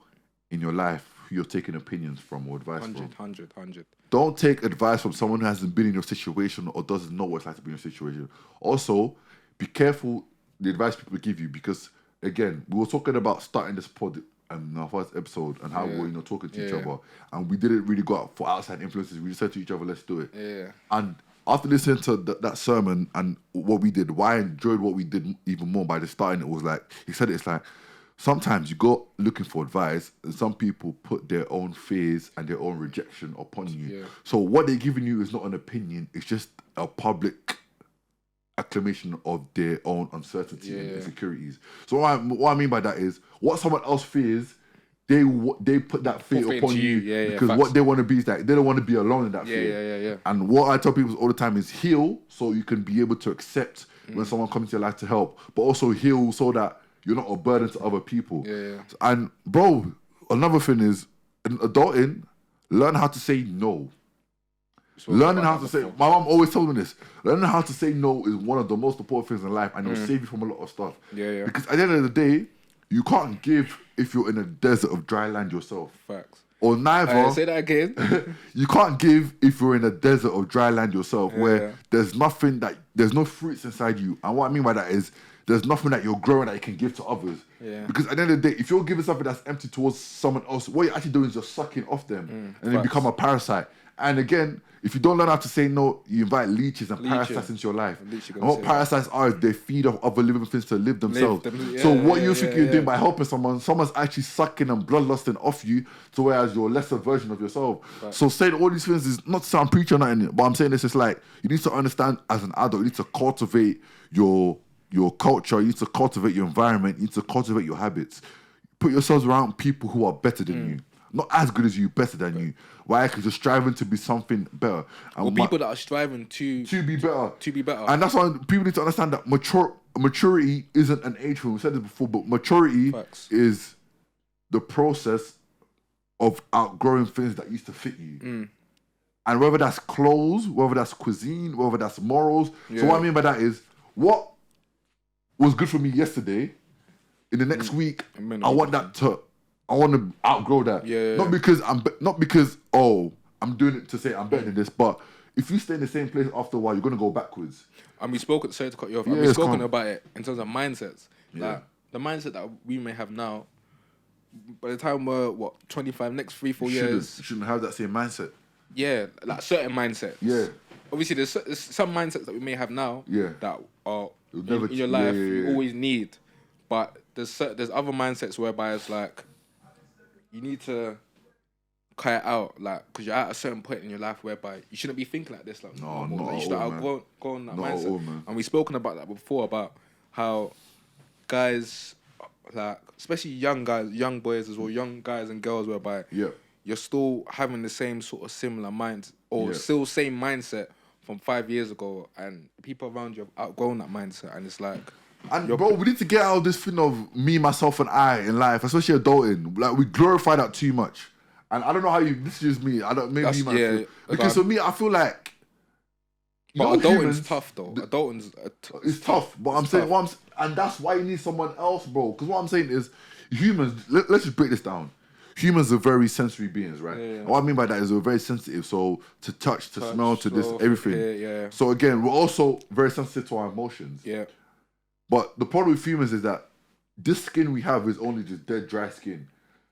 in your life who you're taking opinions from or advice from. 100. Don't take advice from someone who hasn't been in your situation or doesn't know what it's like to be in your situation. Also, be careful the advice people give you, because again, we were talking about starting this pod in our first episode and how we're talking to each other, and we didn't really go out for outside influences. We just said to each other, let's do it. And after listening to that sermon and what we did, why I enjoyed what we did even more by just starting it was like, he said it's like, sometimes you go looking for advice and some people put their own fears and their own rejection upon you. So what they're giving you is not an opinion, it's just a public acclamation of their own uncertainty and insecurities. So what I mean by that is, what someone else fears, they put that fear upon you because what they want to be is that they don't want to be alone in that fear. And what I tell people all the time is heal so you can be able to accept when someone comes into your life to help, but also heal so that you're not a burden to other people. And bro, another thing is, in adulting, learn how to say no. Learning how to say, my mom always told me this, learning how to say no is one of the most important things in life, and it'll save you from a lot of stuff. Because at the end of the day, you can't give if you're in a desert of dry land yourself. Facts. Or neither. Say that again. You can't give if you're in a desert of dry land yourself, where there's no fruits inside you. And what I mean by that is, there's nothing that you're growing that you can give to others. Because at the end of the day, if you're giving something that's empty towards someone else, what you're actually doing is you're sucking off them, and you become a parasite. And again, if you don't learn how to say no, you invite leeches and parasites into your life. And what parasites are is they feed off other living things to live themselves. So what you think you're doing by helping someone's actually sucking and bloodlusting off you, to whereas you're a lesser version of yourself. So saying all these things is not to sound preacher or nothing, but I'm saying this is like, you need to understand as an adult, you need to cultivate your culture, you need to cultivate your environment, you need to cultivate your habits. Put yourselves around people who are better than you. Not as good as you, better than you. Why? Because you're striving to be something better. And people that are striving to be better. To be better. And that's why people need to understand that maturity isn't an age thing. We said this before, but maturity is the process of outgrowing things that used to fit you. And whether that's clothes, whether that's cuisine, whether that's morals. So what I mean by that is, what was good for me yesterday, in the next week, I want to outgrow that. Not because I'm doing it to say I'm better than this. But if you stay in the same place after a while, you're gonna go backwards. And we spoke. Sorry to cut you off. And we spoken about it in terms of mindsets. Like the mindset that we may have now. By the time we're 25, next 3-4 years, you shouldn't have that same mindset. Yeah, like certain mindsets. Yeah. Obviously, there's some mindsets that we may have now. Yeah. That are in your life you always need, but there's other mindsets whereby it's like you need to cut it out, like because you're at a certain point in your life whereby you shouldn't be thinking like this. Like, no, like, you should outgrow that mindset. All, man. And we've spoken about that before about how guys, like especially young guys, young boys as well, young guys and girls, whereby you're still having the same sort of similar mind or still same mindset from 5 years ago, and people around you have outgrown that mindset, and it's like. And bro, we need to get out of this thing of me, myself, and I in life, especially adulting. Like we glorify that too much, and I don't know how you. This is just me. I don't. Maybe you might feel, because for me, I feel like. But adulting's tough though. Adulting's it's tough. But I'm saying, and that's why you need someone else, bro. Because what I'm saying is, humans. Let's just break this down. Humans are very sensory beings, right? Yeah. What I mean by that is we're very sensitive. So to touch, to smell, to this, everything. Yeah. So again, we're also very sensitive to our emotions. Yeah. But the problem with humans is that this skin we have is only just dead, dry skin.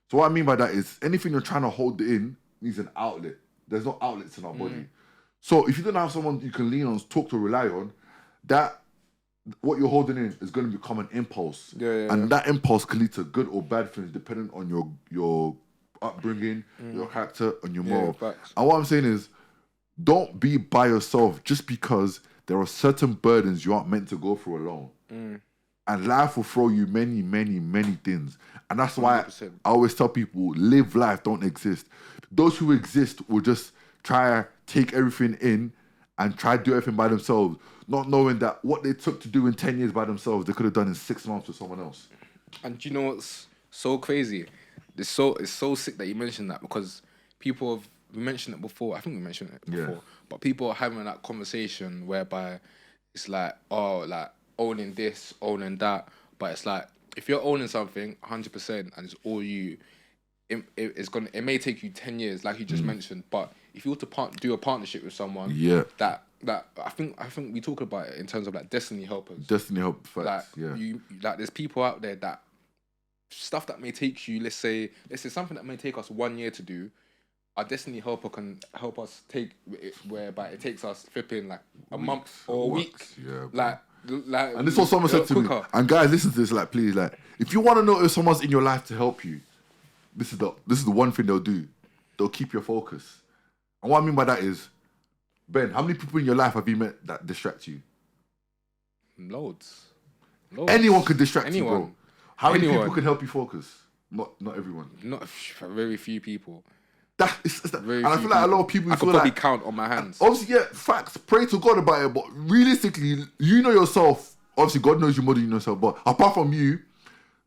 So what I mean by that is anything you're trying to hold in needs an outlet. There's no outlets in our body. So if you don't have someone you can lean on, talk to, rely on, that what you're holding in is going to become an impulse. And that impulse can lead to good or bad things depending on your upbringing, your character, and your moral. And what I'm saying is, don't be by yourself just because there are certain burdens you aren't meant to go through alone. And life will throw you many, many, many things. And that's why 100%. I always tell people, live life, don't exist. Those who exist will just try to take everything in and try to do everything by themselves, not knowing that what they took to do in 10 years by themselves, they could have done in 6 months with someone else. And do you know what's so crazy? It's so sick that you mentioned that, because people have mentioned it before. I think we mentioned it before. But people are having that conversation whereby it's like, oh, like owning this, owning that. But it's like, if you're owning something 100% and it's all you, it may take you 10 years, like you just mentioned. But if you were to do a partnership with someone, that I think we talk about it in terms of like destiny helpers. Destiny helpers, like there's people out there that stuff that may take you, let's say something that may take us 1 year to do, our destiny helper can help us take it, whereby it takes us flipping like a month or a week. Like, and this is what someone said to me. And guys, listen to this, like, please, like, if you want to know if someone's in your life to help you, this is the one thing they'll do. They'll keep your focus. And what I mean by that is, Ben, how many people in your life have you met that distract you? Loads. Anyone could distract you, bro. How many people can help you focus? Not everyone. Not very few people. And I feel like a lot of people. I could probably count on my hands. Obviously, yeah, facts. Pray to God about it, but realistically, you know yourself. Obviously, God knows you more than you know yourself. But apart from you,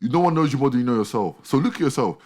no one knows you more than you know yourself. So look at yourself.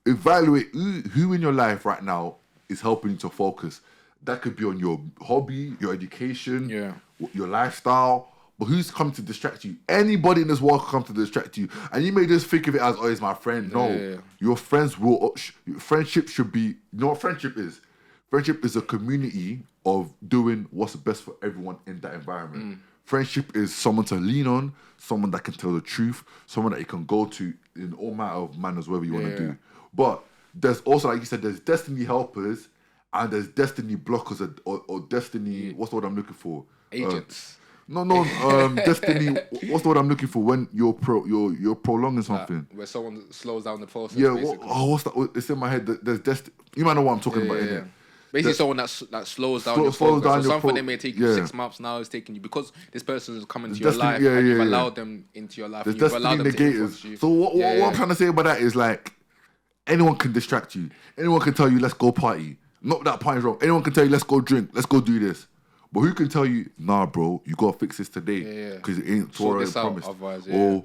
Evaluate who in your life right now is helping you to focus. That could be on your hobby, your education, your lifestyle. But who's come to distract you? Anybody in this world can come to distract you. And you may just think of it as, oh, he's my friend. No. Your friends will... Friendship should be... You know what friendship is? Friendship is a community of doing what's best for everyone in that environment. Friendship is someone to lean on, someone that can tell the truth, someone that you can go to in all matter of manners, whatever you want to do. But there's also, like you said, there's destiny helpers and there's destiny blockers or destiny... What's the word I'm looking for? Agents. Destiny. What's the word I'm looking for when you're prolonging something? Where someone slows down the process. Yeah. What's that? It's in my head. There's destiny. You might know what I'm talking about. Yeah. Basically, someone that slows down your focus. So something that may take you 6 months now is taking you because this person is coming to your life and you've allowed them into your life. There's destiny negators. So what I'm trying to say about that is like anyone can distract you. Anyone can tell you let's go party. Not that party's wrong. Anyone can tell you let's go drink. Let's go do this. But who can tell you, nah, bro, you gotta fix this today because it ain't Torah and promised. Or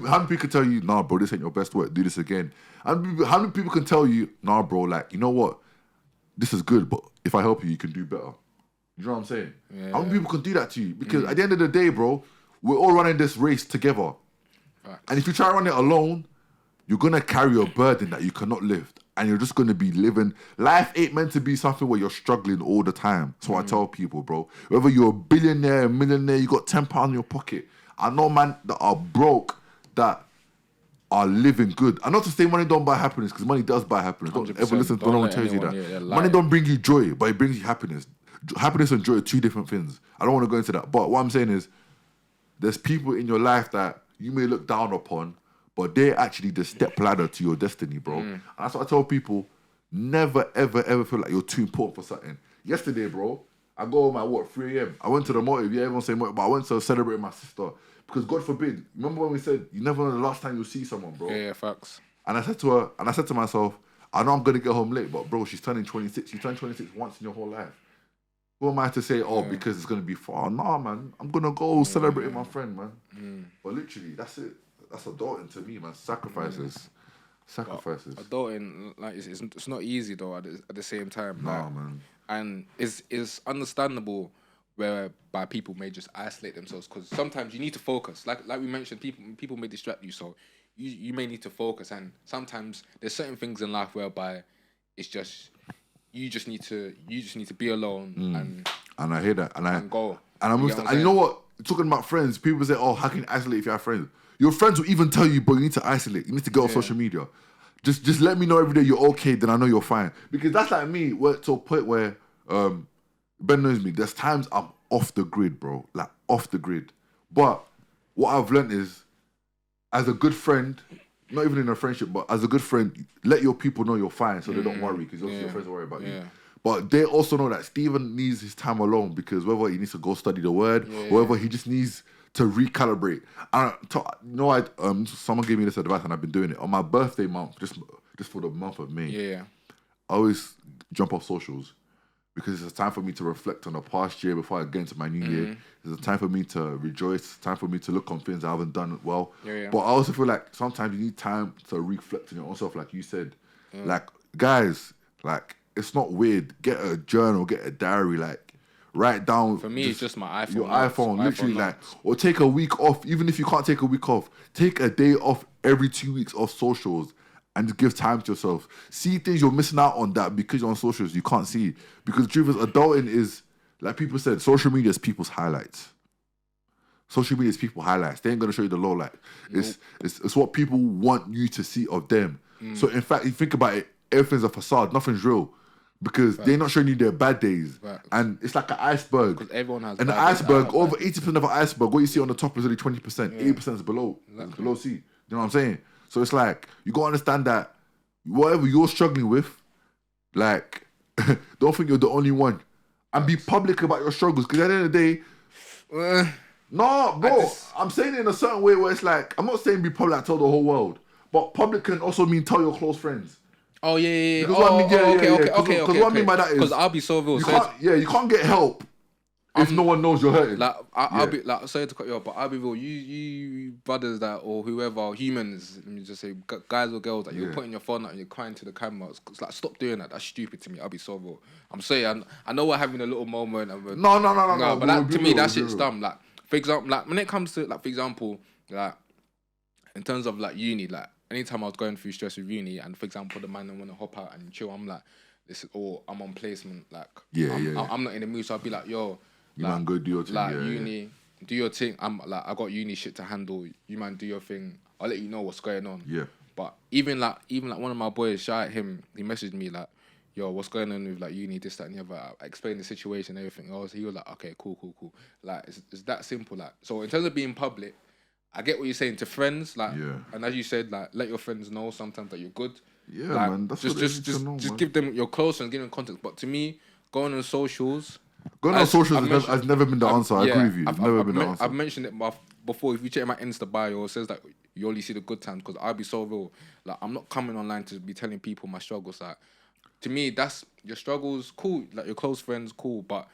how many people can tell you, nah, bro, this ain't your best work, do this again? How many people can tell you, nah, bro, like, you know what, this is good, but if I help you, you can do better. You know what I'm saying? How many people can do that to you? Because at the end of the day, bro, we're all running this race together. And if you try to run it alone, you're gonna carry a burden that you cannot lift. and you're just gonna be living. Life ain't meant to be something where you're struggling all the time. So I tell people, bro, whether you're a billionaire, a millionaire, you got £10 in your pocket. I know man that are broke that are living good. And not to say money don't buy happiness, because money does buy happiness. Don't ever listen to no one tells you that. Money don't bring you joy, but it brings you happiness. Happiness and joy are two different things. I don't want to go into that. But what I'm saying is, there's people in your life that you may look down upon, but they're actually the step ladder to your destiny, bro. And that's what I tell people. Never, ever, ever feel like you're too important for something. Yesterday, bro, I go home at 3 a.m. I went to the motive. Yeah, everyone say motive, but I went to celebrate my sister. Because God forbid, remember when we said, you never know the last time you'll see someone, bro? Yeah, facts. And I said to her, and I said to myself, I know I'm going to get home late, but bro, she's turning 26. You turn 26 once in your whole life. Who am I to say, because it's going to be far? Nah, man. I'm going to go celebrate with my friend, man. But literally, that's it. That's adulting to me, man. Sacrifices. Sacrifices. But adulting, like, it's not easy, though, at the same time. Nah, like, man. And it's understandable whereby people may just isolate themselves, because sometimes you need to focus. Like we mentioned, people may distract you, so you may need to focus. And sometimes there's certain things in life whereby it's just you just need to be alone and I hear that and go. And and you know what? Talking about friends, people say, "Oh, how can you isolate if you have friends?" Your friends will even tell you, "Bro, you need to isolate. You need to get off social media. Just let me know every day you're okay. Then I know you're fine." Because that's like me. To a point where Ben knows me. There's times I'm off the grid, bro. Like off the grid. But what I've learned is, as a good friend, not even in a friendship, but as a good friend, let your people know you're fine, so they don't worry, because your friends will worry about you. But they also know that Stephen needs his time alone, because whether he needs to go study the word, or whether he just needs to recalibrate. Someone gave me this advice, and I've been doing it on my birthday month, just for the month of May. I always jump off socials, because it's a time for me to reflect on the past year before I get into my new year. It's a time for me to rejoice. It's a time for me to look on things I haven't done well. But I also feel like sometimes you need time to reflect on your own self, like you said. Like, guys, like, it's not weird. Get a journal, get a diary, like, write down. For me, it's just my iPhone. Your iPhone, literally, like, or take a week off. Even if you can't take a week off, take a day off every 2 weeks off socials, and just give time to yourself. See things you're missing out on that because you're on socials you can't see. Because the truth is, adulting is, like people said, social media is people's highlights. Social media is people's highlights. They ain't gonna show you the low light. It's what people want you to see of them. So in fact, if you think about it, everything's a facade. Nothing's real. Because they're not showing you their bad days. And it's like an iceberg. Because everyone has. And the iceberg, over 80% of an iceberg, what you see on the top is only 20%. 80% is below. Exactly. Below sea. You know what I'm saying? So it's like, you got to understand that whatever you're struggling with, like, don't think you're the only one. And be public about your struggles. Because at the end of the day, no, bro, I'm saying it in a certain way where it's like, I'm not saying be public, tell the whole world. But public can also mean tell your close friends. Oh, yeah. Because what I mean by that is, because I'll be so real. You can't get help if no one knows you're hurting. Like, I'll be like, sorry to cut you off, but I'll be real. You brothers that, or whoever, humans, let me just say, guys or girls that you're putting your phone out and you're crying to the camera. It's like, stop doing that. That's stupid to me. I'll be so real. I'm saying, I know we're having a little moment. No. But that, to me, that shit's dumb. Like, for example, like when it comes to, like, for example, like, in terms of like uni, like, anytime I was going through stress with uni, and for example, the man want to hop out and chill, I'm like, I'm on placement. Like, I'm not in the mood, so I'll be like, yo. You man, go do your thing. Like, uni, do your thing. I'm like, I got uni shit to handle. You man, do your thing. I'll let you know what's going on. Yeah. But even like one of my boys, shout at him. He messaged me like, "Yo, what's going on with like uni, this, that, and the other?" I explained the situation, everything. He was like, "Okay, cool." Like, it's that simple. Like, so in terms of being public, I get what you're saying to friends. Like, and as you said, like, let your friends know sometimes that you're good. Yeah, like, man. That's just give them your close and give them context. But to me, going on socials. Going on socials has never been the answer. I agree with you. It's never been the answer. I've mentioned it before. If you check my Insta bio, it says that you only see the good times, because I'll be so real. Like, I'm not coming online to be telling people my struggles. Like, to me, that's your struggles, cool. Like, your close friends, cool. But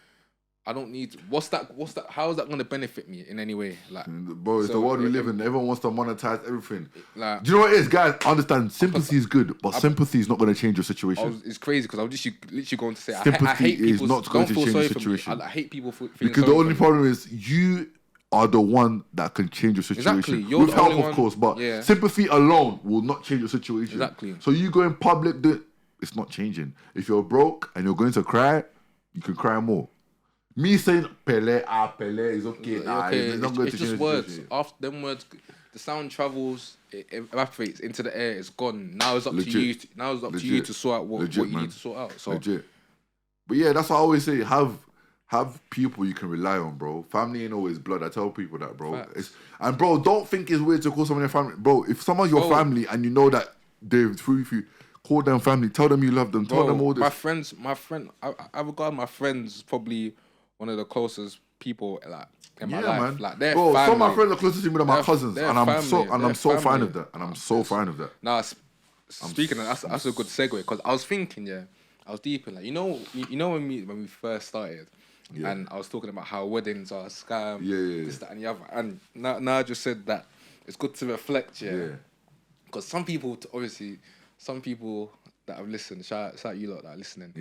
I don't need. What's that? How is that going to benefit me in any way? Like, bro, it's the world we live in. Everyone wants to monetize everything. Like, do you know what it is, guys? Understand, sympathy is good, but sympathy is not going to change your situation. It's crazy, because I was literally going to say, sympathy I hate is not going to change your situation. I hate people feeling because the only problem is you are the one that can change your situation. Exactly. You're with the help, only of course, but sympathy alone will not change your situation. Exactly. So you go in public, it's not changing. If you're broke and you're going to cry, you can cry more. Me saying Pele is okay. It's not going to it's change just the words. situation. After them words, the sound travels, it evaporates into the air. It's gone. Now it's up to you. Now it's up to you to sort out what you need to sort out. So legit. But yeah, that's what I always say. Have people you can rely on, bro. Family ain't always blood. I tell people that, bro. And bro, don't think it's weird to call someone your family, bro. If someone's your family and you know that they're through with you, call them family. Tell them you love them. Tell them all this. My friend, I regard my friends probably one of the closest people like in my life. Man. Like they're bro, family. Some of my friends are closest to me than my cousins, and I'm so fine with that. And I'm so fine with that. Nah, speaking of that's a good segue because I was thinking, I was deep in like you know when we first started. Yeah. And I was talking about how weddings are a scam, this, that, and the other. And now I just said that it's good to reflect, because some people that have listened, shout out you lot that are listening,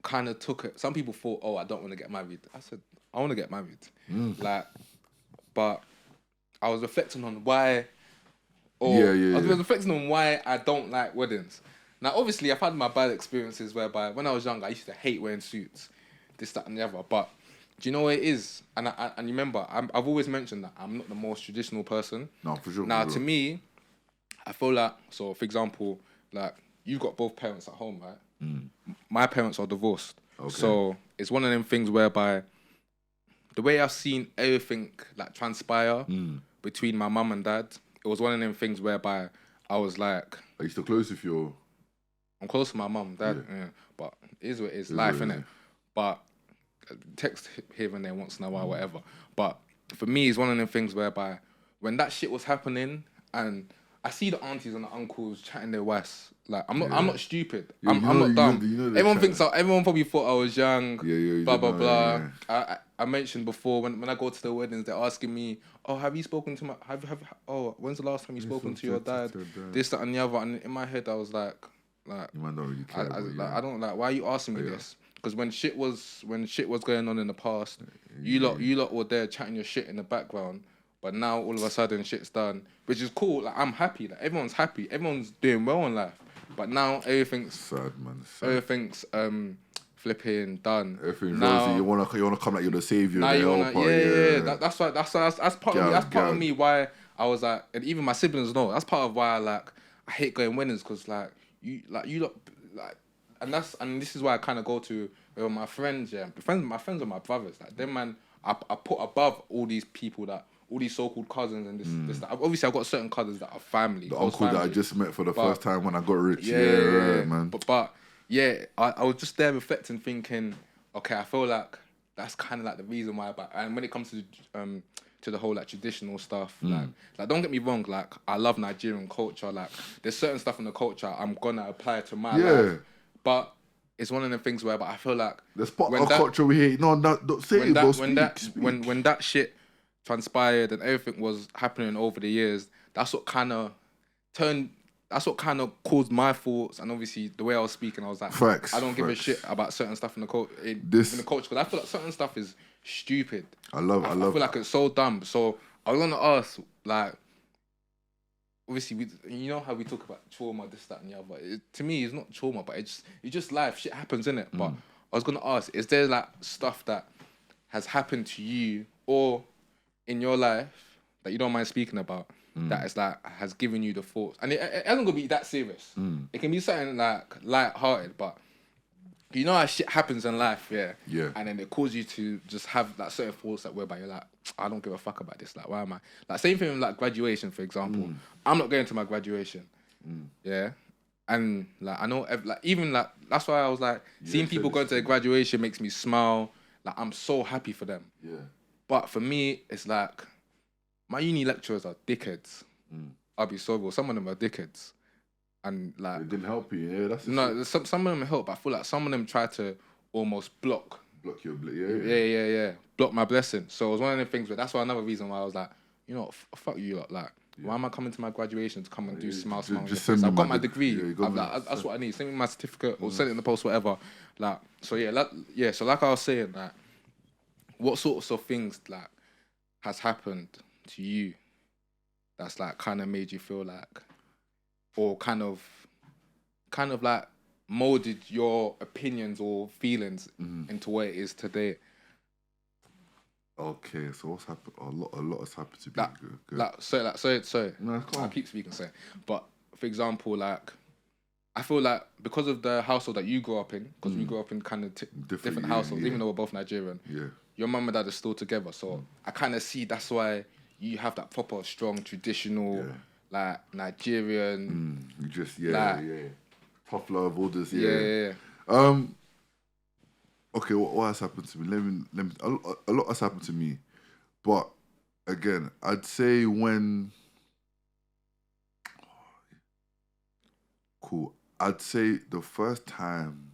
kind of took it. Some people thought, oh, I don't want to get married. I said, I want to get married. But I was reflecting on why, I was reflecting on why I don't like weddings. Now, obviously, I've had my bad experiences whereby when I was younger, I used to hate wearing suits. This, that, and the other. But do you know what it is? And remember, I've always mentioned that I'm not the most traditional person. No, for sure. Now, to me, I feel like, so for example, like you've got both parents at home, right? My parents are divorced. Okay. So it's one of them things whereby the way I've seen everything like transpire between my mum and dad, it was one of them things whereby I was like... Are you still close with your... I'm close to my mum, dad, but it is what it is, life, innit? But text here and there once in a while, whatever. But for me, it's one of them things whereby when that shit was happening, and I see the aunties and the uncles chatting their wives. Like I'm not stupid. I'm not dumb. Everyone probably thought I was young. Blah blah blah. I mentioned before when I go to the weddings, they're asking me, "Oh, have you spoken to my? When's the last time you spoken to your dad? This, that, and the other." And in my head, I was like, you might not really care. I don't like. Why are you asking me this? Because when shit was going on in the past, you lot were there chatting your shit in the background. But now all of a sudden shit's done, which is cool. Like I'm happy. Like everyone's happy. Everyone's doing well in life. But now everything's sad, man. Everything's flipping done. Everything's rosy. You wanna come like you're the savior. Now you wanna, that's part of me why I was like, and even my siblings know. That's part of why I hate going weddings because you lot. And this is why I kind of go to my friends, my friends are my brothers. Like them, man, I put above all these people all these so-called cousins and this. That. Obviously, I've got certain cousins that are family. The uncle that I just met for the first time when I got rich. Man. But I was just there reflecting, thinking, okay, I feel like that's kind of like the reason why. And when it comes to the whole like traditional stuff, like don't get me wrong, like I love Nigerian culture. Like there's certain stuff in the culture I'm gonna apply to my life. But it's one of the things where, I feel like there's part of culture we hate. No, don't say it, bro. When that shit transpired and everything was happening over the years, that's what kind of caused my thoughts. And obviously, the way I was speaking, I was like, I don't give a shit about certain stuff in the culture because I feel like certain stuff is stupid. I feel like it's so dumb. So I was gonna ask, like, obviously, you know how we talk about trauma, this, that, and the other. To me, it's not trauma, but it's just life. Shit happens, innit? But I was gonna ask, is there like stuff that has happened to you or in your life that you don't mind speaking about that is like has given you the thoughts? And it hasn't gonna be that serious. It can be something like light-hearted, but you know how shit happens in life, yeah. And then it causes you to just have that certain thoughts that whereby you're like, I don't give a fuck about this. Like, why am I? Like, same thing with like graduation, for example. I'm not going to my graduation. Yeah. And like, I know, like, even like, that's why I was like, seeing people going to their graduation makes me smile. Like, I'm so happy for them. Yeah. But for me, it's like, my uni lecturers are dickheads. I'll be so real. Some of them are dickheads. And like, it didn't help you. Yeah, that's some of them help. But I feel like some of them try to almost block your block my blessing. So it was one of the things where that's why another reason why I was like, you know, fuck you lot. Like, why am I coming to my graduation to come and do smile? I've got my degree. That's what I need. Send me my certificate or send it in the post, whatever. Like, so so like I was saying, like, what sorts of things like has happened to you that's like kind of made you feel like, or kind of like molded your opinions or feelings into what it is today? Okay, so what's happened? A lot has happened to be good. Sorry. No, come I on. keep speaking, sorry. But for example, like, I feel like because of the household that you grew up in, because we grew up in kind of different households, even though we're both Nigerian. Yeah. Your mum and dad are still together, so I kind of see that's why you have that proper, strong, traditional, like Nigerian. You just tough love, all this. Yeah. Okay, what has happened to me? Let me. A lot has happened to me, but again, I'd say when. Cool. I'd say the first time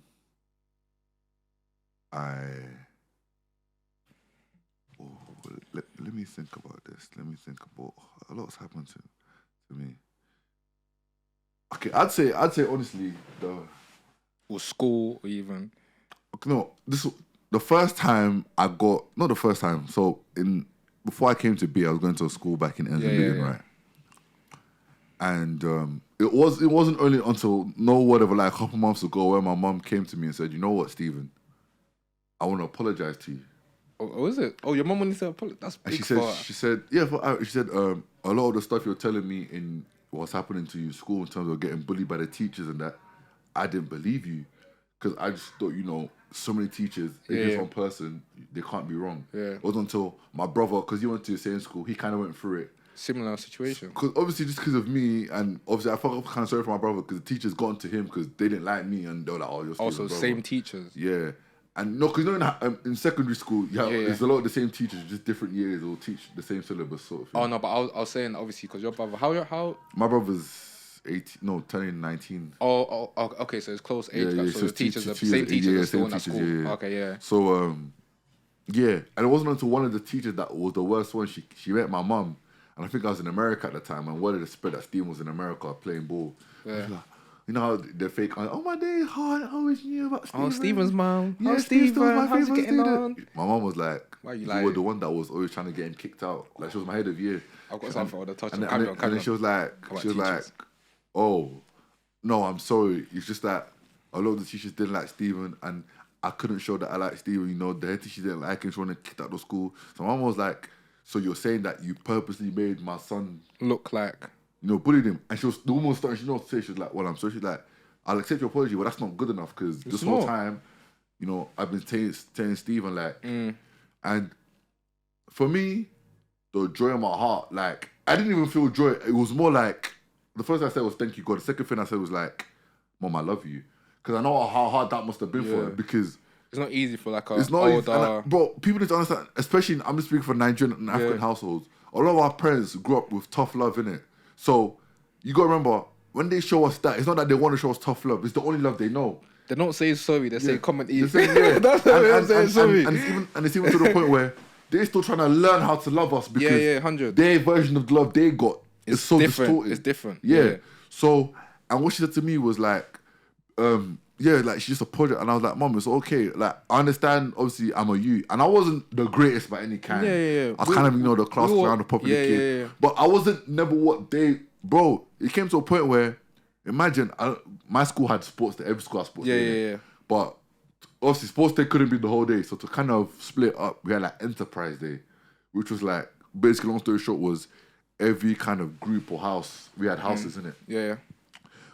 let me think about this. Let me think about a lot's happened to me. Okay, I'd say honestly Or school, or even. no, the first time I got, not the first time. So before I came to B, I was going to a school back in Enfield, right? And it wasn't only until whatever, like a couple months ago, where my mum came to me and said, "You know what, Stephen, I want to apologize to you." Oh, is it? Oh, your mum when you said apologize, that's big. And she said, a lot of the stuff you're telling me in what's happening to you in school in terms of getting bullied by the teachers and that, I didn't believe you. Because I just thought, so many teachers, against one person, they can't be wrong. Yeah. It wasn't until my brother, because he went to the same school, he kind of went through it. Similar situation. Because obviously, just because of me, and obviously I felt kind of sorry for my brother because the teachers got onto him because they didn't like me and they were like, "Oh, you're still also same teachers." Yeah. And no, because in secondary school, there's a lot of the same teachers, just different years, will teach the same syllabus sort of thing. Oh no, but I was saying obviously because your brother, how? My brother's 18, no, turning 19. Oh, okay, so it's close age gap. So the teachers, the same teachers are still in that school. Yeah. Okay, yeah. So and it wasn't until one of the teachers that was the worst one. She met my mum, and I think I was in America at the time, and word of the spread that Steven was in America playing ball. Yeah. You know how they're fake? Oh my days, I always knew about Steven. Oh, Steven's mom. Yeah, Steven, my how's he favorite getting on? My mom was like, "Why you you lying?" were the one that was always trying to get him kicked out. Like she was my head of year. I've got something on the touch. And then she was like, oh, no, I'm sorry. It's just that a lot of the teachers didn't like Steven, and I couldn't show that I like Steven. The head teacher didn't like him. She wanted to kick out the school. So my mom was like, so you're saying that you purposely made my son look like, bullied him? And the woman was starting, she say, she was like, well, I'm sorry. She's like, I'll accept your apology, but that's not good enough because this whole time, I've been telling Steven and for me, the joy in my heart, like, I didn't even feel joy. It was more like, the first thing I said was thank you, God. The second thing I said was like, Mom, I love you. Because I know how hard that must have been for her because it's not easy for like it's not older... Bro, people need to understand, especially, I'm just speaking for Nigerian and African households, a lot of our parents grew up with tough love, innit? So, you got to remember, when they show us that, it's not that they want to show us tough love. It's the only love they know. They don't say sorry. They say come and eat. That's what they say sorry. And it's even to the point where they're still trying to learn how to love us because 100. Their version of the love they got is so different. distorted. It's different. Yeah. So, and what she said to me was like, like she just apologized, and I was like, Mom, it's okay. Like, I understand. Obviously, I'm a youth, and I wasn't the greatest by any kind. Yeah. I was kind of the class clown, the popular kid. Yeah. But I wasn't never what they. Bro, it came to a point where, imagine, my school had sports day. Every school had sports day. Yeah. But obviously, sports day couldn't be the whole day. So to kind of split up, we had like Enterprise Day, which was like, basically, long story short, was every kind of group or house. We had houses in it. Yeah.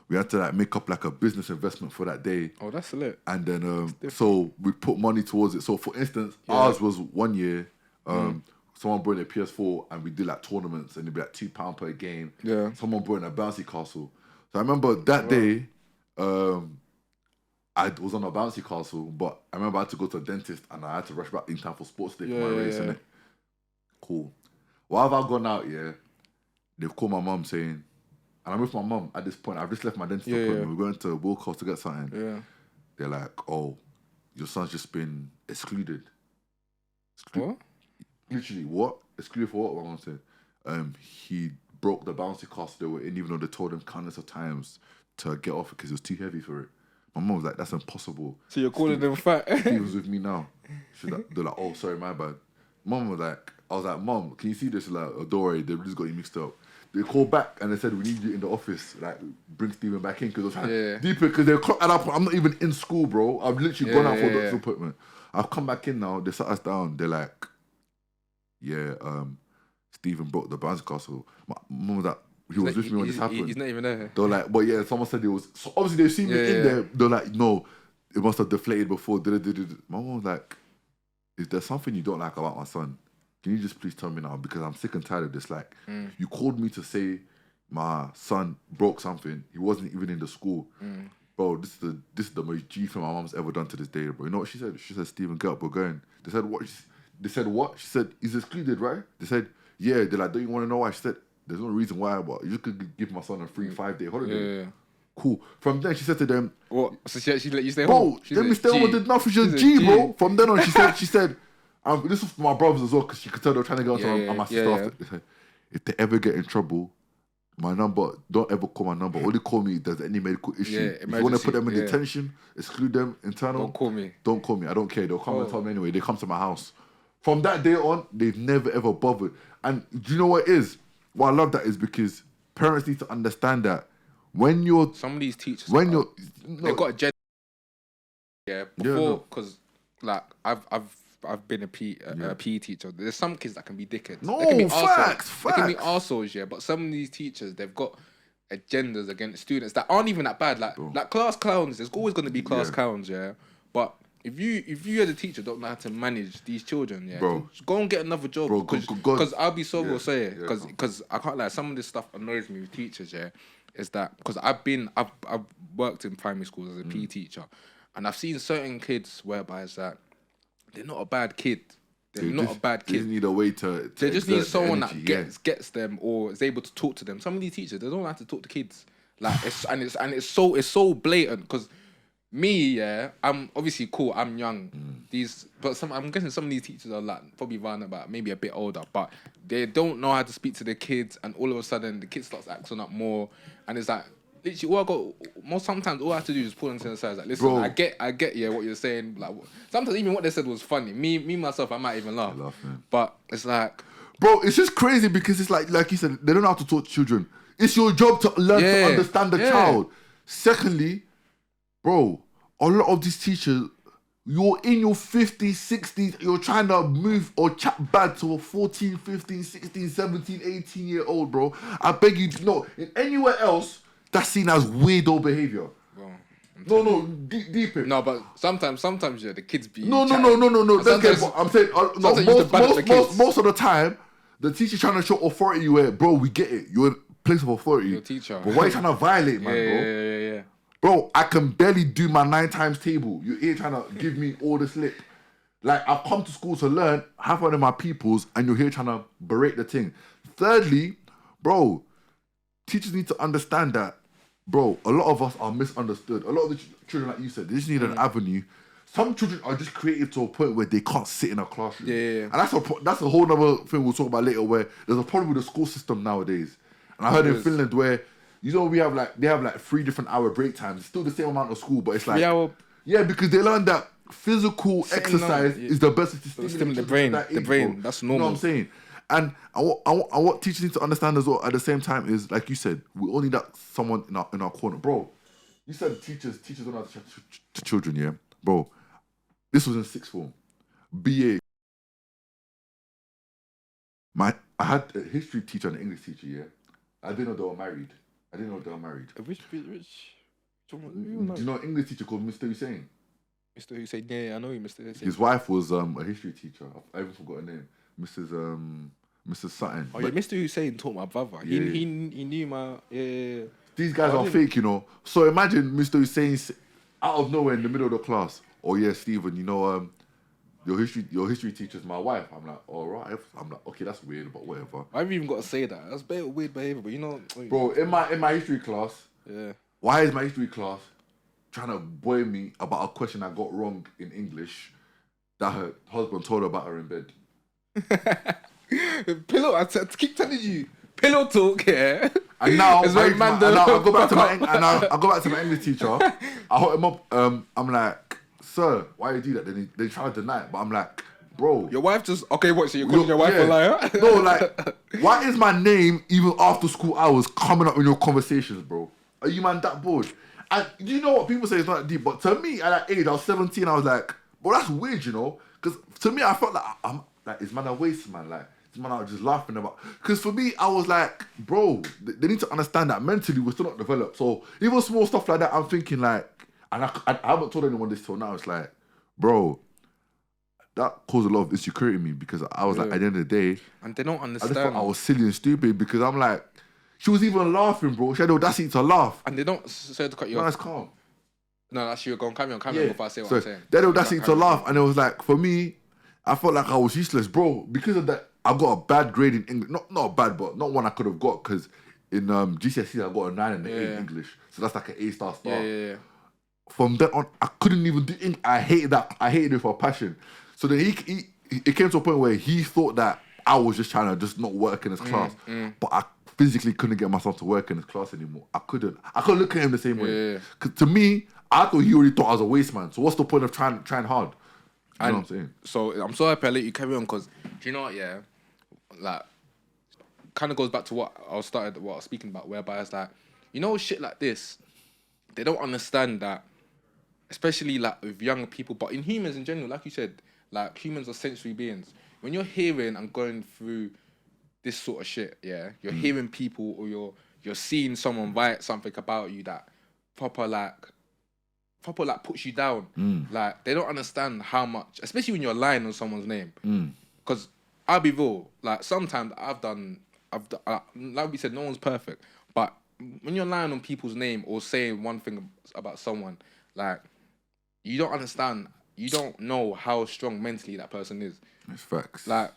We had to like make up like a business investment for that day. Oh, that's lit. And then, so we put money towards it. So for instance, ours was 1 year. Someone brought in a PS4 and we did like tournaments and it'd be like £2 per game. Yeah. Someone brought in a bouncy castle. So I remember that day, I was on a bouncy castle, but I remember I had to go to a dentist and I had to rush back in time for sports day for my race. Innit? Cool. Why have I gone out? Yeah, they've called my mum saying, and I'm with my mum at this point. I've just left my dentist appointment. We're going to Wilcox to get something. Yeah. They're like, oh, your son's just been excluded. What? Literally, what? Excluded for what? My mum said. He broke the bouncy castle they were in, even though they told him countless of times to get off it because it was too heavy for it. My mum was like, that's impossible. So you're calling them fat? Steven's with me now. They're like, oh, sorry, my bad. Mum was like, I was like, Mom, can you see this? Like, oh, don't worry, they've just got you mixed up. They called back and they said, we need you in the office. Like, bring Stephen back in because I was trying to deep it because at that point, I'm not even in school, bro. I've literally gone out for a doctor's appointment. I've come back in now. They sat us down. They're like, Stephen broke the bounce castle. My mum was like, he was with me when this happened. He's not even there. They're like, but yeah, someone said it was. So obviously, they've seen me in there. They're like, no, it must have deflated before. My mum was like, is there something you don't like about my son? Can you just please tell me now? Because I'm sick and tired of this. Like, you called me to say my son broke something. He wasn't even in the school. Bro, this is the most G thing my mom's ever done to this day, bro. You know what she said? She said, Stephen, get up, we're going. They said, what? They said, what? She said, he's excluded, right? They said, yeah. They're like, don't you want to know why? She said, there's no reason why, but you could give my son a free 5-day holiday. Yeah. Cool. From then, she said to them, what? So she let you stay home? Bro, let me stay home. Did nothing. She's a G, bro. From then on, she said, this was for my brothers as well, because she could tell they were trying to get onto my sister after. They said, if they ever get in trouble, my number, don't ever call my number. Only call me if there's any medical issue. If you want to put them in detention, exclude them, internal. Don't call me. Don't call me. I don't care. They'll come and tell me anyway. They come to my house. From that day on, they've never ever bothered. And do you know what it is? What I love that is because parents need to understand that when you're... Some of these teachers... They've got a gender... Yeah, before, because like I've been a PE teacher. There's some kids that can be dickheads. No, they can be facts. They can be arseholes, yeah. But some of these teachers, they've got agendas against students that aren't even that bad. Like class clowns. There's always going to be class clowns, yeah. But if you as a teacher don't know how to manage these children, yeah, bro, go and get another job. Because I'll be so will say it. Because I can't lie. Some of this stuff annoys me with teachers, yeah. Is that because I've worked in primary schools as a PE teacher, and I've seen certain kids whereby it's that they're not a bad kid. They're not a bad kid. They just need a way to they just need someone that gets them or is able to talk to them. Some of these teachers, they don't know how to talk to kids. Like it's so blatant because me, yeah, I'm obviously cool. I'm young. I'm guessing some of these teachers are like probably around about maybe a bit older, but they don't know how to speak to the kids, and all of a sudden the kid starts acting up more, and it's like literally sometimes all I have to do is pull them to the side. Like, listen, bro, I get yeah what you're saying. Like sometimes even what they said was funny. Me myself, I might even laugh. But it's like, bro, it's just crazy because it's like you said, they don't know how to talk to children. It's your job to learn to understand the child. Secondly, bro, a lot of these teachers, you're in your 50s, 60s, you're trying to move or chat bad to a 14, 15, 16, 17, 18-year-old, bro. I beg you, no, in anywhere else, that's seen as weirdo behaviour. No, deep it. No, but sometimes, yeah, the kids be... No. I'm saying, most of the time, the teacher trying to show authority where, bro, we get it. You're in a place of authority. You're a teacher. But why are you trying to violate, man, bro? Yeah. Bro, I can barely do my 9 times table. You're here trying to give me all the slip. Like, I've come to school to learn, have one of my peoples, and you're here trying to berate the thing. Thirdly, bro, teachers need to understand that, bro, a lot of us are misunderstood. A lot of the children, like you said, they just need an avenue. Some children are just creative to a point where they can't sit in a classroom. Yeah. And that's a whole other thing we'll talk about later, where there's a problem with the school system nowadays. And I heard in Finland where, you know, they have like 3 different hour break times. It's still the same amount of school, but it's like... Yeah, because they learn that physical exercise is the best to stimulate the brain. That's normal. You know what I'm saying? And what teachers need to understand as well at the same time is, like you said, we all need that someone in our corner. Bro, you said teachers don't know how to chat to children, yeah? Bro, this was in 6th form. BA. I had a history teacher and an English teacher, yeah? I didn't know they were married. Which do you know an English teacher called Mr. Hussein? Mr. Hussein, yeah, I know you, Mr. Hussein. His wife was a history teacher. I even forgot her name. Mrs. Sutton. Oh, yeah, Mr. Hussein taught my brother. He knew my... Yeah. These guys are fake, you know. So imagine Mr. Hussein out of nowhere in the middle of the class. Oh, yeah, Stephen, you know, your history teacher's my wife. I'm like, all right. I'm like, okay, that's weird, but whatever. I haven't even got to say that. That's weird behavior, but you know... Bro, in my history class... Yeah. Why is my history class trying to boy me about a question I got wrong in English that her husband told her about her in bed? Pillow, I keep telling you, pillow talk, yeah. And now, I go back to my English teacher. I hit him up. I'm like, sir, why you do that? Then they try to deny it, but I'm like, bro. Your wife just okay. What? So you're calling your wife a liar? No, like, why is my name even after school hours coming up in your conversations, bro? Are you man that bored? And you know what people say it's not deep, but to me at that age, I was 17. I was like, bro, that's weird, you know? Because to me, I felt like I'm like, is man a waste, man? Like, is man out just laughing about? Because for me, I was like, bro, they need to understand that mentally we're still not developed. So even small stuff like that, I'm thinking like, and I haven't told anyone this till now. It's like, bro, that caused a lot of insecurity in me because I was like, at the end of the day, and they don't understand. I just thought I was silly and stupid because I'm like, she was even laughing, bro. She had the audacity to laugh. And they don't. Sorry to cut you off. No, it's calm. No, that's you. Go on, carry on before I say what I'm saying. They had the audacity to laugh, and it was like, for me, I felt like I was useless, bro. Because of that, I got a bad grade in English. Not bad, but not one I could have got because in GCSE I got a 9 and an 8 in English. So that's like an A-star start. Yeah. From then on, I couldn't even do English. I hated that. I hated it for passion. So then it came to a point where he thought that I was just trying to just not work in his class. But I physically couldn't get myself to work in his class anymore. I couldn't look at him the same way. Cause to me, I thought he already thought I was a waste man. So what's the point of trying hard? You know what I'm saying? So I'm so happy I let you carry on because do you know what? Yeah, like kind of goes back to what I was speaking about, whereby it's like, you know, shit like this, they don't understand that, especially like with younger people, but in humans in general, like you said, like humans are sensory beings. When you're hearing and going through this sort of shit, yeah, you're hearing people or you're seeing someone write something about you that proper puts you down. Like they don't understand how much, especially when you're lying on someone's name. Because I'll be real, like sometimes I've done, like we said, no one's perfect, but when you're lying on people's name or saying one thing about someone, like you don't understand, you don't know how strong mentally that person is. It's facts. Like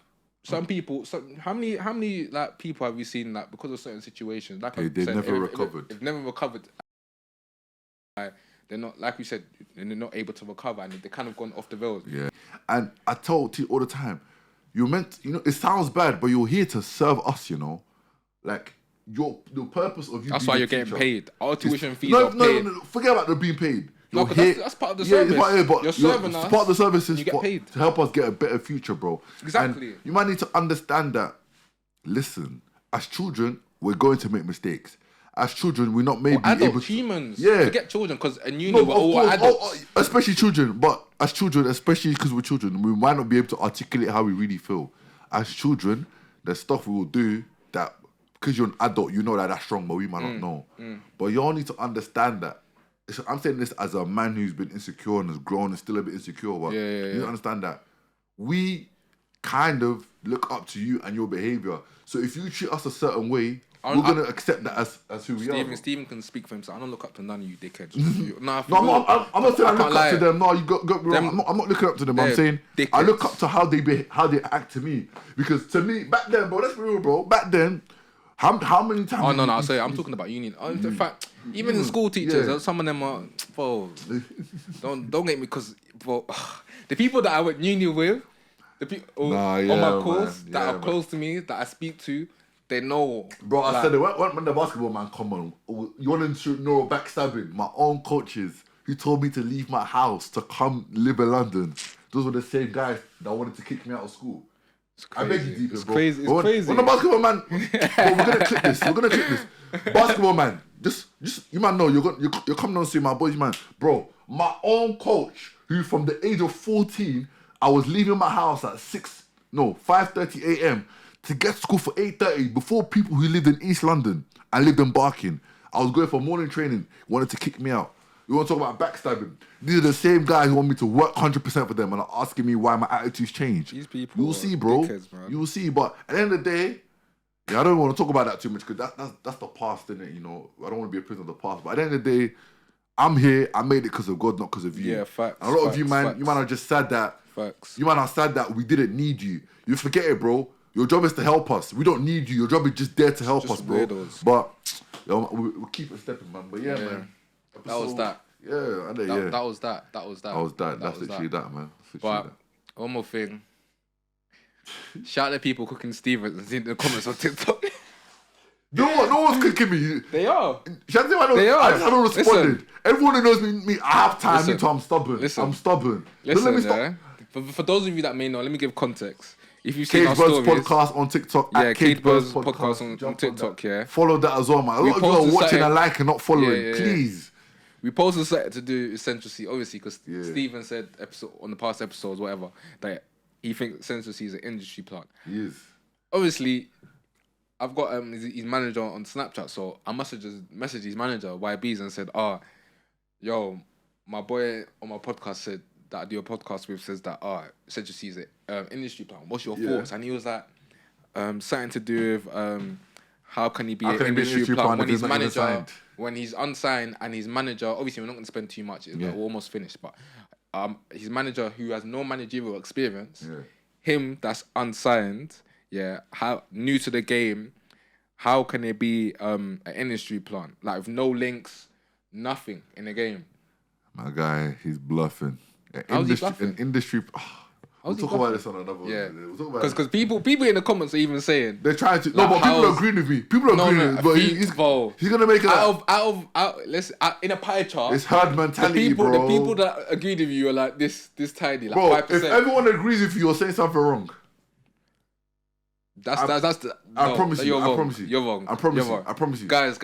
some people, how many like people have we seen like because of certain situations, like they've never recovered. They've never recovered. Like, they're not, like we said, and they're not able to recover, and they're kind of gone off the rails. Yeah, and I told you all the time, you're meant, you know, it sounds bad, but you're here to serve us, you know, like the purpose of you. That's being why you're teacher, getting paid. Our tuition fees are paid. No, forget about the being paid. No, that's part of the service. But you're serving us. Part of the service is you get paid to help us get a better future, bro. Exactly. And you might need to understand that. Listen, as children, we're going to make mistakes. As children, we're not maybe able to... humans. Yeah. Forget children, because in uni we're all adults. Especially children. But as children, especially because we're children, we might not be able to articulate how we really feel. As children, there's stuff we will do that, because you're an adult, you know that that's wrong, but we might not know. But you all need to understand that. I'm saying this as a man who's been insecure and has grown and still a bit insecure. But you need to understand that we kind of look up to you and your behaviour. So if you treat us a certain way, we're going to accept that as who we are. Steven can speak for himself. I don't look up to none of you dickheads. I'm not saying I look up to them. No, you got me wrong. I'm not looking up to them. I'm saying dickheads. I look up to how they act to me. Because to me, back then, bro, let's be real, bro. Back then, how many times... Oh, no, I'll say I'm talking about uni. In fact, even in school teachers, some of them are... Bro, don't get me, because the people that I went uni with, the people on my course that are close to me, that I speak to, they know. Bro, I said it. When the basketball man come on, you want to know backstabbing? My own coaches who told me to leave my house to come live in London, those were the same guys that wanted to kick me out of school. I beg you, deep, bro. Crazy. It's crazy. When the basketball man, bro, we're gonna clip this. Basketball man, just you man know you're coming on to see my boys, man, bro. My own coach, who from the age of 14, I was leaving my house at 5:30 a.m. to get to school for 8:30 before people who lived in East London and lived in Barking. I was going for morning training, wanted to kick me out. You want to talk about backstabbing? These are the same guys who want me to work 100% for them and are asking me why my attitudes change. These people, you'll see, bro. You will see. But at the end of the day, I don't want to talk about that too much because that's the past, innit? You know, I don't want to be a prisoner of the past. But at the end of the day, I'm here. I made it because of God, not because of you. Yeah, facts. And a lot of you, man, you might have just said that. Facts. You might have said that we didn't need you. You forget it, bro. Your job is to help us. We don't need you. Your job is just there to help us, bro. Weirdos. But we'll keep it stepping, man. But yeah, man. That was that. Yeah, I know, That was that. That's literally that, man. But one more thing. Shout out to people cooking Stevens in the comments on TikTok. You know what? No one's cooking me. They are. They are. I just haven't responded. Everyone who knows me, I have time. I'm stubborn. Listen. I'm stubborn. Listen, let me stop. For those of you that may know, let me give context. If you've seen Cage our Birds stories, podcast on TikTok. yeah, At Cage Birds Podcast podcast on TikTok, yeah. Follow that as well, man. A lot of you are posted watching and something- liking, not following. Yeah. Please. We posted something to do with Central C, obviously, because Yeah. Stephen said on the past episodes, whatever, that he thinks Central C is an industry plant. He is. Obviously, I've got his manager on Snapchat, so I messaged his manager, YBs, and said, yo, my boy on my podcast said that I do a podcast with says that Central C is an industry plant. What's your thoughts? And he was like, something to do with how can he be an industry plant when his manager, when he's unsigned and his manager, obviously we're not going to spend too much, we're almost finished, but his manager who has no managerial experience, him that's unsigned, how new to the game, how can it be an industry plant? Like with no links, nothing in the game. My guy, he's bluffing. How's he bluffing? An industry... We'll talk about this on another one. Yeah, because people in the comments are even saying they're trying to. No, but people are agreeing with me. People are agreeing with me. But he's gonna make it out of in a pie chart. It's hard mentality, bro. The people that agreed with you are like this tiny, like bro. 5%. If everyone agrees with you, you're saying something wrong. I promise you. You're wrong. I promise you. Guys,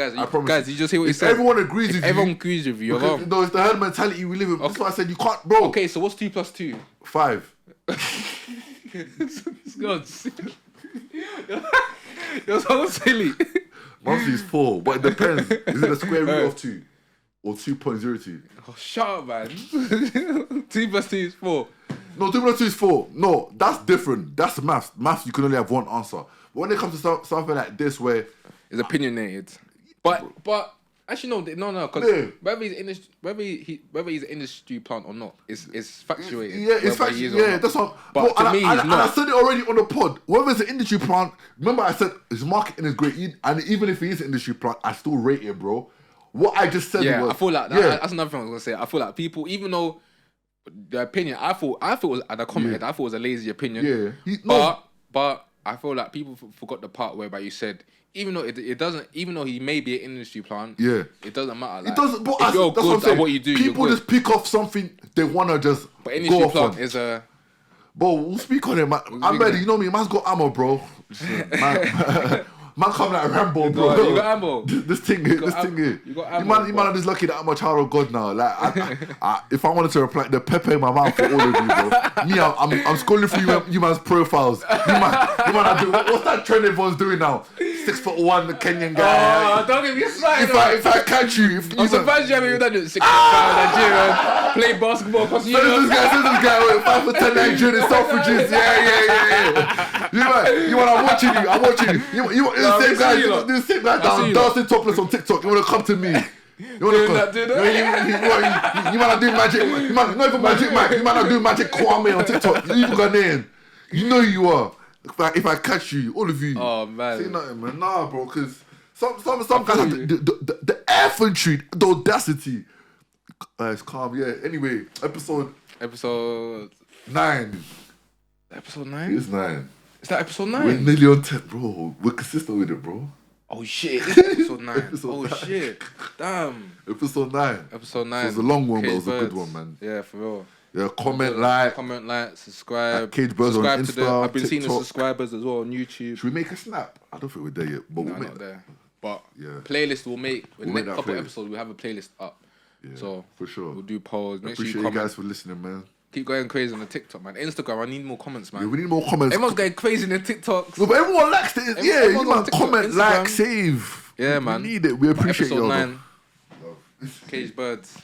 you just hear what he said. Everyone agrees with you. Everyone agrees with you. You're wrong. No, it's the herd mentality we live in. That's why I said you can't, bro. Okay, so what's 2 + 2? 5. God, you're so silly. Mostly is 4, but it depends. Is it the square root of 2 or 2.02? Oh, shut up, man. 2 + 2 is 4. No, 2 + 2 is 4. No, that's different. That's maths. Maths, you can only have one answer. But when it comes to something like this, where it's opinionated, but actually no, because whether he's an industry plant or not, is factuated. Yeah, it's factuated. Yeah, that's what. But to me, he's not. And I said it already on the pod. Whether it's an industry plant, remember I said his marketing is great, and even if he is an industry plant, I still rate it, bro. What I just said was, I feel like that's another thing I was gonna say. I feel like people, even though the opinion, I thought was at the comment, I thought it was a lazy opinion. Yeah, but I feel like people forgot the part whereby you said, even though it doesn't, even though he may be an industry plant, it doesn't matter. Like, it doesn't. But if you're good at what you do, people just pick off something they wanna just. But industry plant is a. Bro, we'll speak on it, man. I'm ready. You know me, man's got ammo, bro. Man come like Rambo, bro. You got ammo. This thing here. You got ammo. You man are just lucky that I'm a child of God now. Like, if I wanted to reply, the pepper in my mouth for all of you, bro. Me, I'm scrolling through you man's profiles. You man are doing. What's that trend everyone's doing now? 6'1", the Kenyan guy. Oh, don't get me started. If I catch you, I'm surprised you haven't even done it. 6'5" Nigerian, play basketball. Cause you this guy with 5'10" Nigerian in Selfridges. Yeah. You man, I'm watching you. You the same guy down dancing topless on TikTok. You wanna come to me? You wanna do that? You wanna do magic? You man, not even magic Mike. You man, do magic Kwame on TikTok. You even Ghanaian. You know you are. If I catch you, all of you. Oh man. Say nothing, man. Nah, bro. Because some guys have the infantry, the audacity. It's calm. Yeah. Anyway, episode 9. Episode 9. It's 9. Is that episode 9? We're nearly on 10, bro. We're consistent with it, bro. Oh shit! It's episode 9. Shit! Damn. Episode 9. Episode 9. So it was a long one, but it was a good one, man. Yeah, for real. Yeah, comment, like, subscribe. Cage Birds on Insta, I've been seeing the TikTok. subscribers as well on YouTube. Should we make a snap? I don't think we're there yet, but we'll make not there. But yeah, playlist we'll make. With We'll the make next that couple playlist. episodes, we'll have a playlist up. Yeah, So for sure. We'll do polls. Make sure Appreciate you you comment. guys for listening, man. Keep going crazy on the TikTok, man. Instagram, I need more comments, man. Yeah, we need more comments. Everyone's going crazy in the TikToks. No, but everyone likes it. Yeah, you everyone's on man, TikTok, comment, Instagram. like, save. Yeah, man. We need it. We appreciate Episode y'all. 9. Cage Birds.